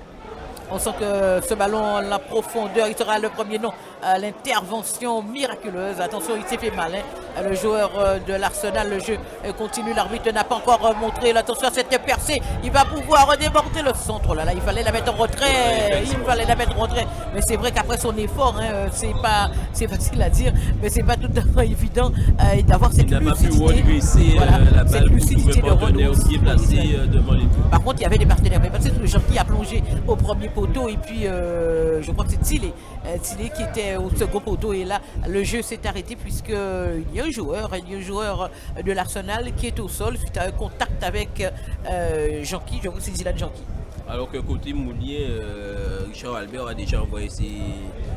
S1: On sent que ce ballon, la profondeur, il sera le premier nom. L'intervention miraculeuse. Attention, il s'est fait mal. Le joueur de l'Arsenal, le jeu continue. L'arbitre n'a pas encore montré l'attention à cette percée. Il va pouvoir déborder le centre. Oh là là, il fallait la mettre en retrait. Il fallait la mettre en retrait. Mais c'est vrai qu'après son effort, c'est facile à dire, mais c'est pas tout à fait évident d'avoir cette lucidité. Voilà, cette lucidité de Renaud. Par contre, il y avait des partenaires. Mais parce que Jean-Pierre a plongé au premier poteau et puis je crois que c'est Tilly qui était au second poteau et là le jeu s'est arrêté puisqu'il y a un joueur de l'Arsenal qui est au sol suite à un contact avec Jean-Qui, je crois que c'est Dylan Jean-Qui.
S16: Alors que côté Mounier, Richard Albert a déjà envoyé ses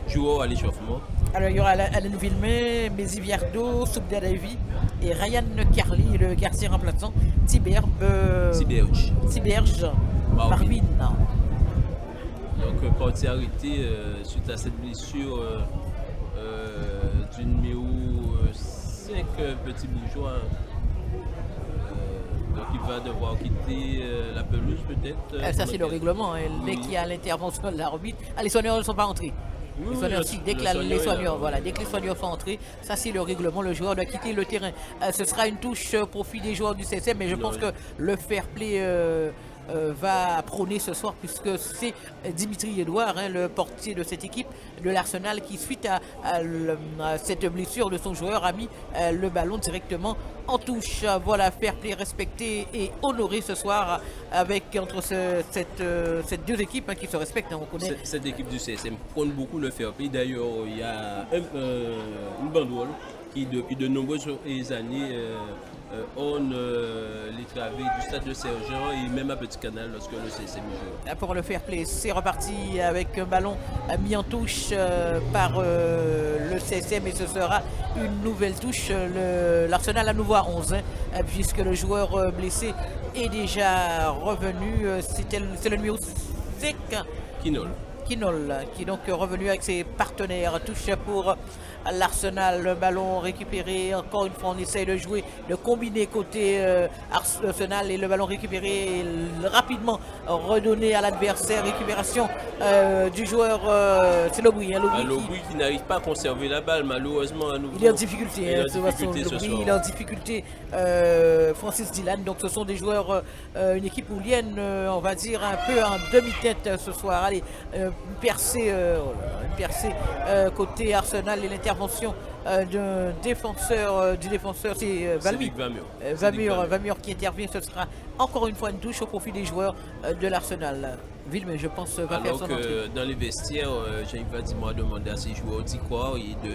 S16: joueurs à l'échauffement.
S1: Alors il y aura Alain Villemay, Mézi Viardo, Soubda Davy et Ryan Carly, le gardien remplaçant, Tiberge Marvin.
S16: Donc partie arrêté suite à cette blessure du numéro 5 petit bourgeois. Donc il va devoir quitter la pelouse peut-être.
S1: Ça c'est le règlement, dès qu'il y a l'intervention de l'arbitre. Les soigneurs ne sont pas entrés. Dès que les soigneurs sont entrés, ça c'est le règlement, le joueur doit quitter le terrain. Ce sera une touche au profit des joueurs du CSM, mais je pense que le fair play va prôner ce soir puisque c'est Dimitri Edouard, le portier de cette équipe de l'Arsenal qui suite à cette blessure de son joueur a mis le ballon directement en touche. Voilà, fair play respecté et honoré ce soir avec entre ces deux équipes qui se respectent. On connaît.
S16: Cette équipe du CSM prône beaucoup le fair play. D'ailleurs, il y a une banderole qui depuis de nombreuses années les travées du stade de Sergent et même à Petit Canal lorsque le CSM joue.
S1: Pour le fair play, c'est reparti avec un ballon mis en touche par le CSM et ce sera une nouvelle touche. L'Arsenal à nouveau à 11 puisque le joueur blessé est déjà revenu. C'est le numéro 5 Kinol qui est donc revenu avec ses partenaires. Touche pour l'Arsenal, le ballon récupéré, encore une fois on essaye de jouer, de combiner côté Arsenal et le ballon récupéré et rapidement redonné à l'adversaire, récupération du joueur, c'est Lobry.
S16: Lobry qui n'arrive pas à conserver la balle malheureusement à nouveau.
S1: Il est en difficulté, il est en difficulté, Francis Dylan, donc ce sont des joueurs, une équipe moulienne, on va dire un peu en demi-tête ce soir. Allez, une percée côté Arsenal et l'intervention du défenseur, c'est Vamur qui intervient. Ce sera encore une fois une touche au profit des joueurs de l'Arsenal. Villemay, je pense, va faire son entrée.
S16: Dans les vestiaires, Jean-Yves Vadimo a demandé à ses joueurs d'y croire et de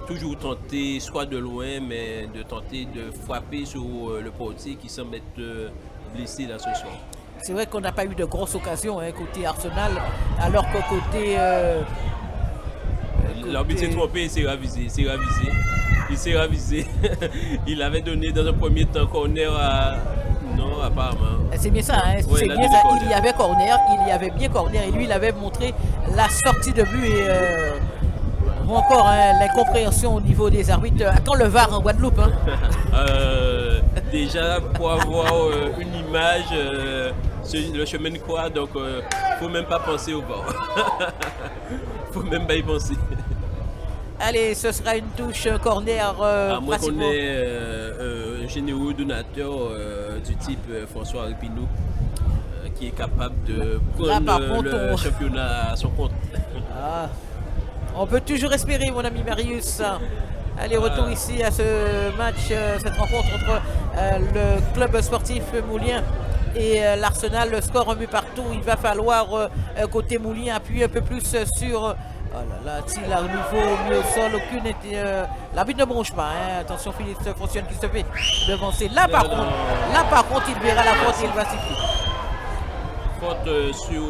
S16: toujours tenter, soit de loin, mais de tenter de frapper sur le portier qui semble être blessé là ce soir.
S1: C'est vrai qu'on n'a pas eu de grosses occasions côté Arsenal, alors que côté...
S16: L'arbitre s'est trompé, il s'est ravisé. Il avait donné dans un premier temps corner à... Non, apparemment.
S1: C'est bien ça, c'est bien ça. Il y avait corner, il y avait bien corner et lui il avait montré la sortie de but et... ou encore l'incompréhension au niveau des arbitres. Quand le VAR en Guadeloupe
S16: déjà pour avoir une image sur le chemin de croix, donc faut même pas penser au VAR. Faut même pas y penser.
S1: Allez, ce sera une touche corner.
S16: À moins qu'on ait un généreux donateur du type François Ripineau qui est capable de prendre le championnat à son compte.
S1: On peut toujours espérer, mon ami Marius. Allez, retour ici à ce match, cette rencontre entre le club sportif moulien et l'Arsenal. Le score un but partout. Il va falloir, côté moulien, appuyer un peu plus sur... Oh là là, il a un nouveau mis au sol, l'arbitre ne bronche pas, attention, Philippe fonctionne qui se fait devancer. Là par contre, il verra la faute et il va siffler.
S16: Faute sur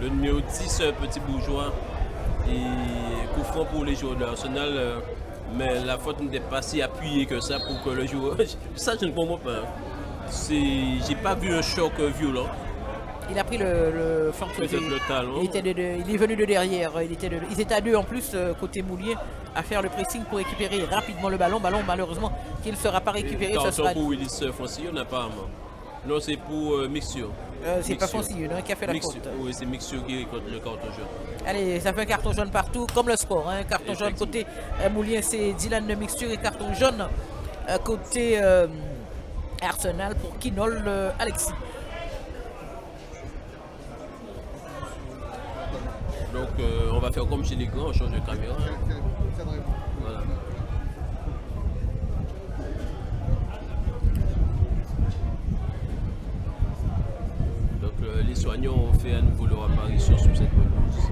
S16: le numéro 10, petit bourgeois. Et coup franc pour les joueurs de l'Arsenal, mais la faute n'était pas si appuyée que ça pour que le joueur... Ça, je ne comprends pas. J'ai pas vu un choc violent.
S1: Il a pris le flanc. Il est venu de derrière. Ils étaient à deux en plus, côté Moulier, à faire le pressing pour récupérer rapidement le ballon. Ballon, malheureusement, qui ne sera pas récupéré.
S16: Ce sera pour Willis Foncillon, apparemment. Non, c'est pour Mixture.
S1: C'est pas Foncilleux qui a fait la faute.
S16: Oui, c'est Mixio qui récolte le carton jaune.
S1: Allez, ça fait un carton jaune partout, comme le sport. Hein. Carton jaune côté Moulien, c'est Dylan de Mixture et carton jaune côté Arsenal pour Kinol Alexis.
S16: Donc on va faire comme chez les grands, on change de caméra. Voilà. Donc les soignants ont fait à nouveau leur apparition sur cette pelouse.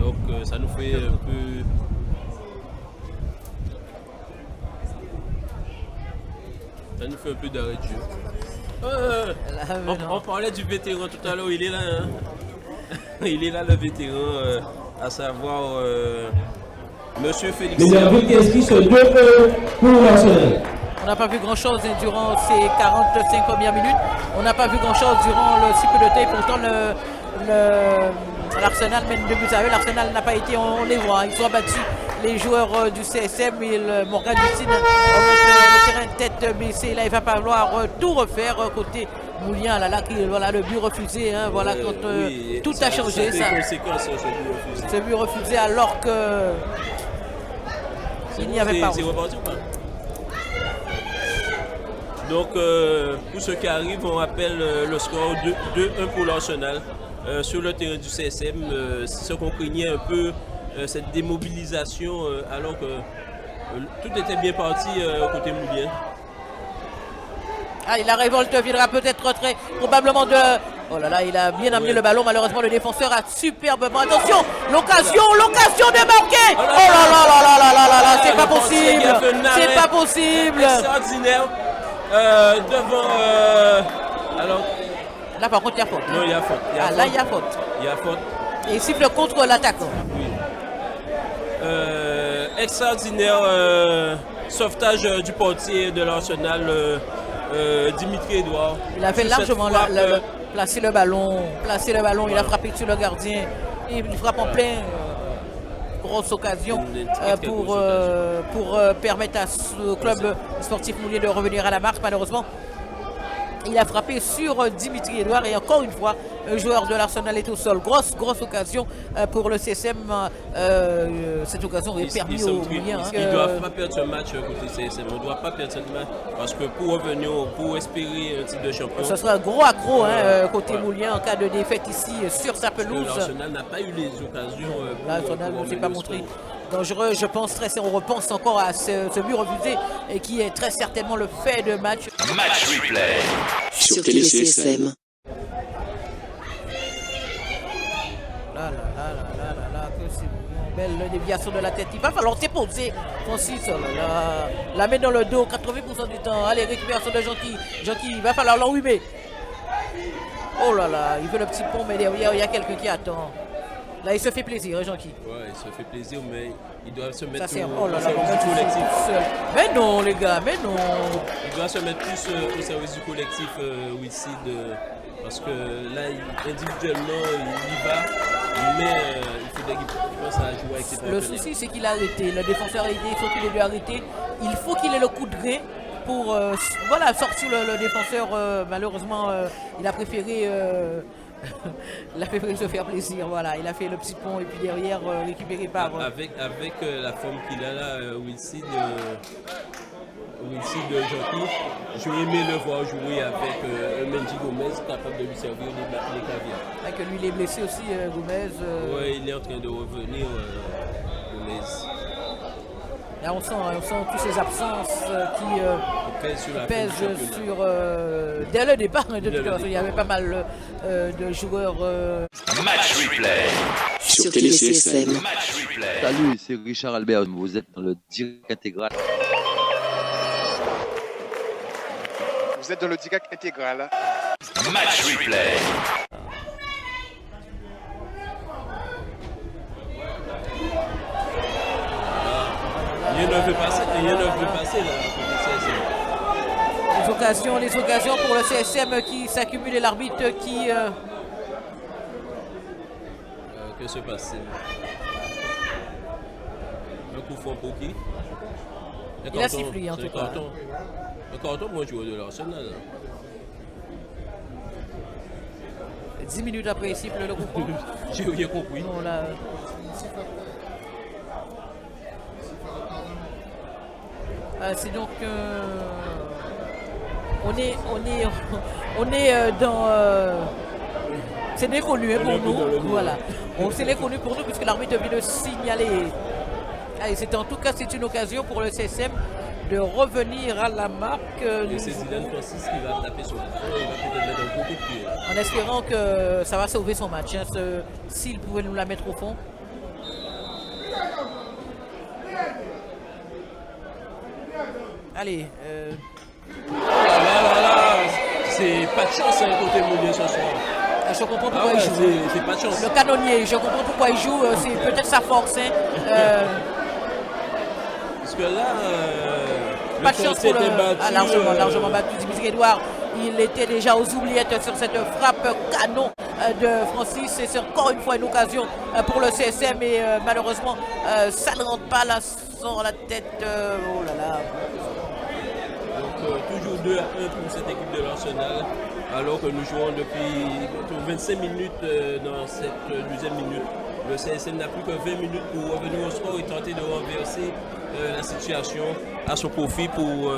S16: Donc ça nous fait un peu... Ça nous fait un peu d'arrêt de jeu. On parlait du vétéran tout à l'heure, il est là. Hein. Il est là le vétéran, à savoir Monsieur Félix.
S13: Les arbitres qui inscrivent 2-1 pour l'Arsenal.
S1: On n'a pas vu grand chose durant ces 45 premières minutes. On n'a pas vu grand chose durant le cycle de temps. Pourtant, l'Arsenal mène 2 buts à 1. L'Arsenal n'a pas été, on les voit, ils ont battu les joueurs du CSM. Et Morgan Dutine le terrain tête baissée. Là, il va falloir tout refaire côté Moulien. Là, voilà, le but refusé. Hein, voilà, quand
S16: oui,
S1: tout a changé. Ça. Ce but refusé alors que il n'y avait pas.
S16: C'est reparti ou pas? Donc, pour ceux qui arrivent, on rappelle le score 2-1 pour l'Arsenal sur le terrain du CSM. C'est ce qu'on craignait un peu, cette démobilisation, alors que tout était bien parti côté Moulien.
S1: Ah, la révolte viendra peut-être très probablement de... Oh là là, il a bien amené le ballon. Malheureusement, le défenseur a superbement... Attention, l'occasion de marquer. Oh là là là là là là là là, c'est pas possible. C'est pas possible.
S16: Extraordinaire. Devant... alors...
S1: Là, par contre, il y a faute.
S16: Non, il y a faute.
S1: Là, il y a faute.
S16: Il y a faute.
S1: Et il siffle contre l'attaquant.
S16: Oui. Extraordinaire sauvetage du portier de l'Arsenal, Dimitri Edouard.
S1: Il a fait largement placer le ballon. Il a frappé sur le gardien. Il frappe en plein. Grosse occasion pour permettre à ce club sportif Moulien de revenir à la marque. Malheureusement, il a frappé sur Dimitri Edouard et encore une fois, un joueur de l'Arsenal est au sol. Grosse occasion pour le CSM. Cette occasion est permis au Moulien.
S16: Ils ne doivent pas perdre ce match côté CSM. On ne doit pas perdre ce match parce que pour revenir, pour espérer un titre de champion.
S1: Ce sera un gros accro côté Moulien en cas de défaite ici sur sa pelouse.
S16: L'Arsenal n'a pas eu les occasions.
S1: L'Arsenal ne s'est pas montré dangereux, je pense. On repense encore à ce but refusé et qui est très certainement le fait de match.
S12: Match replay
S10: sur Télé CSM.
S1: Que c'est une belle déviation de la tête. Il va falloir s'époser. Francis, la main dans le dos 80% du temps. Allez, récupération de Jean-Qui, il va falloir l'enrhumer. Oh là là, il veut le petit pont, mais derrière, il y a quelqu'un qui attend. Là, il se fait plaisir, Jean-Qui.
S16: Ouais, il se fait plaisir, mais il doit se mettre
S1: au service du collectif. Mais non, les gars, mais non.
S16: Il doit se mettre plus au service du collectif, Wilsid, parce que là, individuellement, il y va, mais il faudrait qu'il pense à jouer avec ses partenaires.
S1: Le souci, c'est qu'il a arrêté. Le défenseur a aidé, il faut qu'il ait dû arrêter. Il faut qu'il ait le coup de gré pour sortir le défenseur. Malheureusement, il a préféré... il a préféré se faire plaisir, voilà. Il a fait le petit pont et puis derrière récupéré par...
S16: Avec la forme qu'il a là, Wilsid de Jean-Claude, j'aurais aimé le voir jouer avec Mendy Gomez, capable de lui servir les caviars.
S1: Avec lui, il est blessé aussi, Gomez.
S16: Oui, il est en train de revenir, Gomez.
S1: Là, on sent toutes ces absences qui pèsent sur dès le départ. Il y avait pas mal de joueurs.
S12: Match replay
S10: sur Télé CSM.
S12: Match replay.
S19: Salut, c'est Richard Albert. Vous êtes dans le direct intégral.
S3: Vous êtes dans le direct intégral.
S12: Match replay.
S16: Rien ne veut passer là.
S1: Les occasions pour le CSM qui s'accumulent et l'arbitre qui...
S16: Que se passe-t-il? Un coup franc pour qui?
S1: Il a sifflé en tout cas.
S16: Un carton pour un joueur de l'Arsenal.
S1: 10 minutes après ici, le coup franc.
S16: J'ai rien compris.
S1: Non, là, c'est donc on est dans c'est méconnu hein, pour nous, voilà. C'est méconnu pour nous puisque l'arbitre vient de signaler. Allez, en tout cas c'est une occasion pour le CSM de revenir à la marque.
S16: Et c'est Zidane Francis qui va taper sur le fond, il va peut-être mettre un gros coup de pied.
S1: En espérant que ça va sauver son match, hein, s'il pouvait nous la mettre au fond. Allez.
S16: C'est pas de chance hein, côté Mounier ce soir.
S1: Je comprends pourquoi il joue.
S16: C'est pas de chance.
S1: Le canonnier, je comprends pourquoi il joue. C'est peut-être sa force. Hein.
S16: Parce que là,
S1: pas de chance pour le largement battu. Dimitri Edouard, il était déjà aux oubliettes sur cette frappe canon de Francis. Et c'est encore une fois une occasion pour le CSM. Et malheureusement, ça ne rentre pas là sur la tête. Oh là là.
S16: Toujours 2-1 pour cette équipe de l'Arsenal, alors que nous jouons depuis 25 minutes dans cette deuxième minute. Le CSM n'a plus que 20 minutes pour revenir au score et tenter de renverser la situation à son profit pour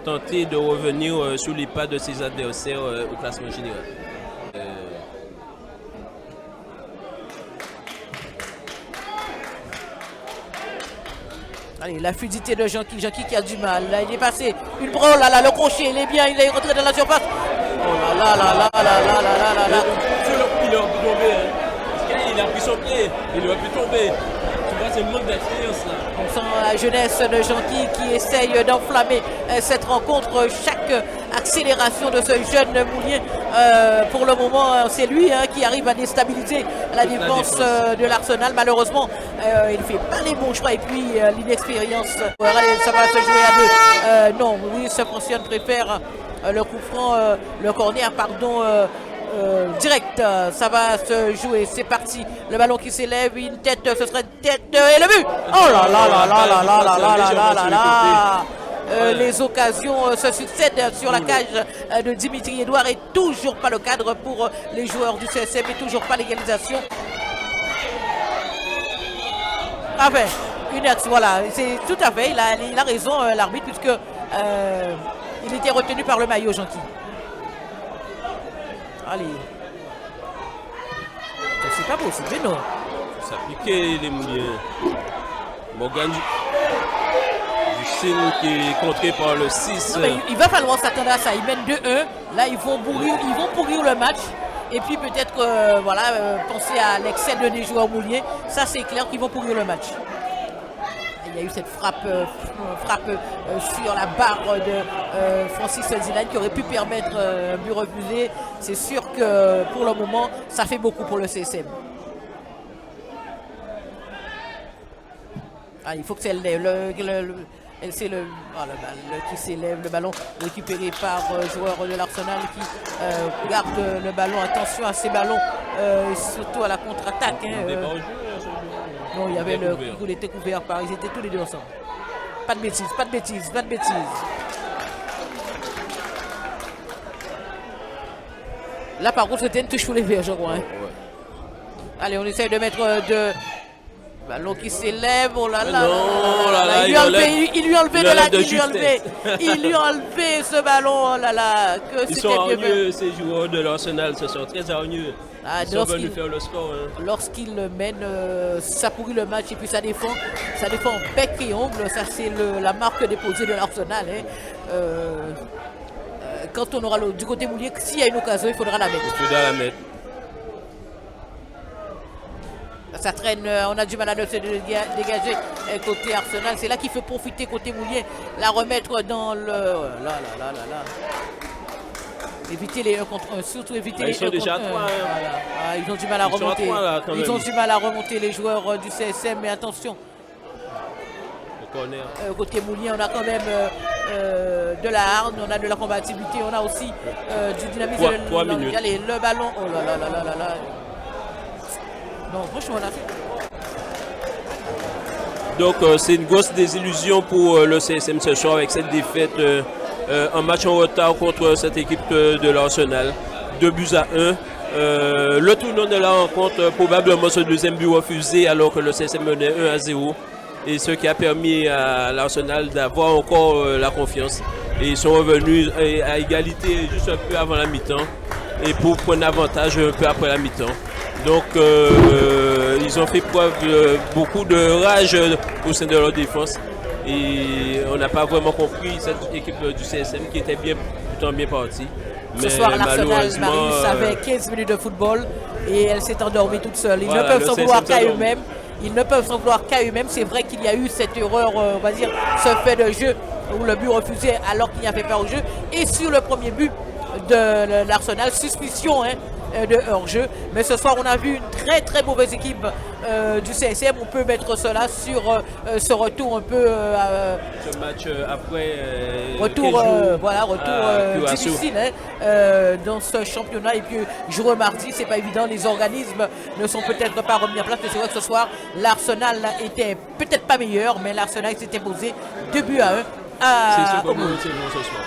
S16: tenter de revenir sous les pas de ses adversaires au classement général.
S1: Allez, la fluidité de Jean-Qui qui a du mal. Là, il est passé une branle, là, le crochet, il est bien, il est rentré dans la surface. Oh là là là là là là là là là.
S16: Il aurait pu tomber. Hein. Il a pris son pied, il aurait pu tomber. Tu vois, c'est le manque d'expérience là.
S1: On sent la jeunesse de Jean-Qui essaye d'enflammer cette rencontre. Chaque accélération de ce jeune Mounier, pour le moment, c'est lui hein, qui arrive à déstabiliser la défense de l'Arsenal. Malheureusement, il ne fait pas les bons choix et puis l'inexpérience. Ça va se jouer à deux. Non, oui, ce Francione préfère le coup franc, le corner, pardon. Direct, ça va se jouer, c'est parti. Le ballon qui s'élève, une tête, ce serait une tête et le but. Oh là là là là là là là là là là là. Les occasions se succèdent sur la cage de Dimitri Edouard et toujours pas le cadre pour les joueurs du CSM et toujours pas l'égalisation. Enfin, une axe, voilà, c'est tout à fait, il a raison l'arbitre puisque il était retenu par le maillot Jean-Qui. Allez. C'est pas possible, mais non.
S16: Ça piquait les Mouniers. Morgan Justine qui est contré par le 6.
S1: Non, mais il va falloir s'attendre à ça. Ils mènent 2-1. Là, ils vont pourrir le match. Et puis peut-être penser à l'excès de des joueurs Mouniers. Ça, c'est clair qu'ils vont pourrir le match. Il y a eu cette frappe sur la barre de Francis Zidane qui aurait pu permettre un but refusé. C'est sûr que pour le moment, ça fait beaucoup pour le CSM. Ah, il faut que c'est qui s'élève, le ballon récupéré par joueur de l'Arsenal qui garde le ballon. Attention à ces ballons, surtout à la contre-attaque. Non, il y avait le coup, il était couvert par. Ils étaient tous les deux ensemble. Pas de bêtises, pas de bêtises, pas de bêtises. Là, par contre, c'était une touche pour les verts, je crois. Hein. Ouais. Allez, on essaye de mettre de. Ballon qui s'élève, oh là là.
S16: Non, là, là,
S1: il lui a enlevé ce ballon, oh là là.
S16: Ils sont hargneux, ces joueurs de l'Arsenal, ce sont très hargneux. Ils sont venus faire le score. Hein.
S1: Lorsqu'il le mène, ça pourrit le match et puis ça défend bec et ongle. Ça, c'est la marque déposée de l'Arsenal. Hein. Quand on aura du côté Mounier, s'il y a une occasion, il faudra la mettre.
S16: Il faudra la mettre.
S1: Ça traîne, on a du mal à se dégager côté Arsenal. C'est là qu'il faut profiter côté Mounier, la remettre dans le. Là. Éviter les 1 contre 1, surtout éviter les 1 contre 1.
S16: Déjà 3, hein.
S1: Voilà. Ah, ils ont du mal à remonter. Ils ont du mal à remonter les joueurs du CSM, mais attention. Côté Mounier, on a quand même de la hargne, on a de la combativité, on a aussi du dynamisme.
S16: 3 minutes.
S1: Allez, le ballon. Oh là. Non, franchement, là.
S16: Donc, c'est une grosse désillusion pour le CSM ce soir avec cette défaite. Un match en retard contre cette équipe de l'Arsenal. 2 buts à 1. Le tournant de la rencontre, probablement ce deuxième but refusé alors que le CSM menait 1-0. Et ce qui a permis à l'Arsenal d'avoir encore la confiance. Et ils sont revenus à égalité juste un peu avant la mi-temps. Et pour prendre avantage un peu après la mi-temps. Donc ils ont fait preuve de beaucoup de rage au sein de leur défense. Et on n'a pas vraiment compris cette équipe du CSM qui était plutôt bien partie.
S1: Ce soir, l'Arsenal, Marius, avait 15 minutes de football et elle s'est endormie toute seule. Ils ne peuvent s'en vouloir qu'à eux-mêmes. Ils ne peuvent s'en vouloir qu'à eux-mêmes. C'est vrai qu'il y a eu cette erreur, on va dire, ce fait de jeu où le but refusé alors qu'il n'y avait pas au jeu. Et sur le premier but de l'Arsenal, suspicion de hors-jeu. Mais ce soir, on a vu une très très mauvaise équipe du CSM. On peut mettre cela sur ce retour un peu...
S16: ce match après...
S1: retour difficile dans ce championnat. Et puis jouer mardi, c'est pas évident. Les organismes ne sont peut-être pas remis en place. Mais c'est vrai que ce soir, l'Arsenal était peut-être pas meilleur, mais l'Arsenal s'était posé 2-1.
S16: C'est ce qu'on ce soir.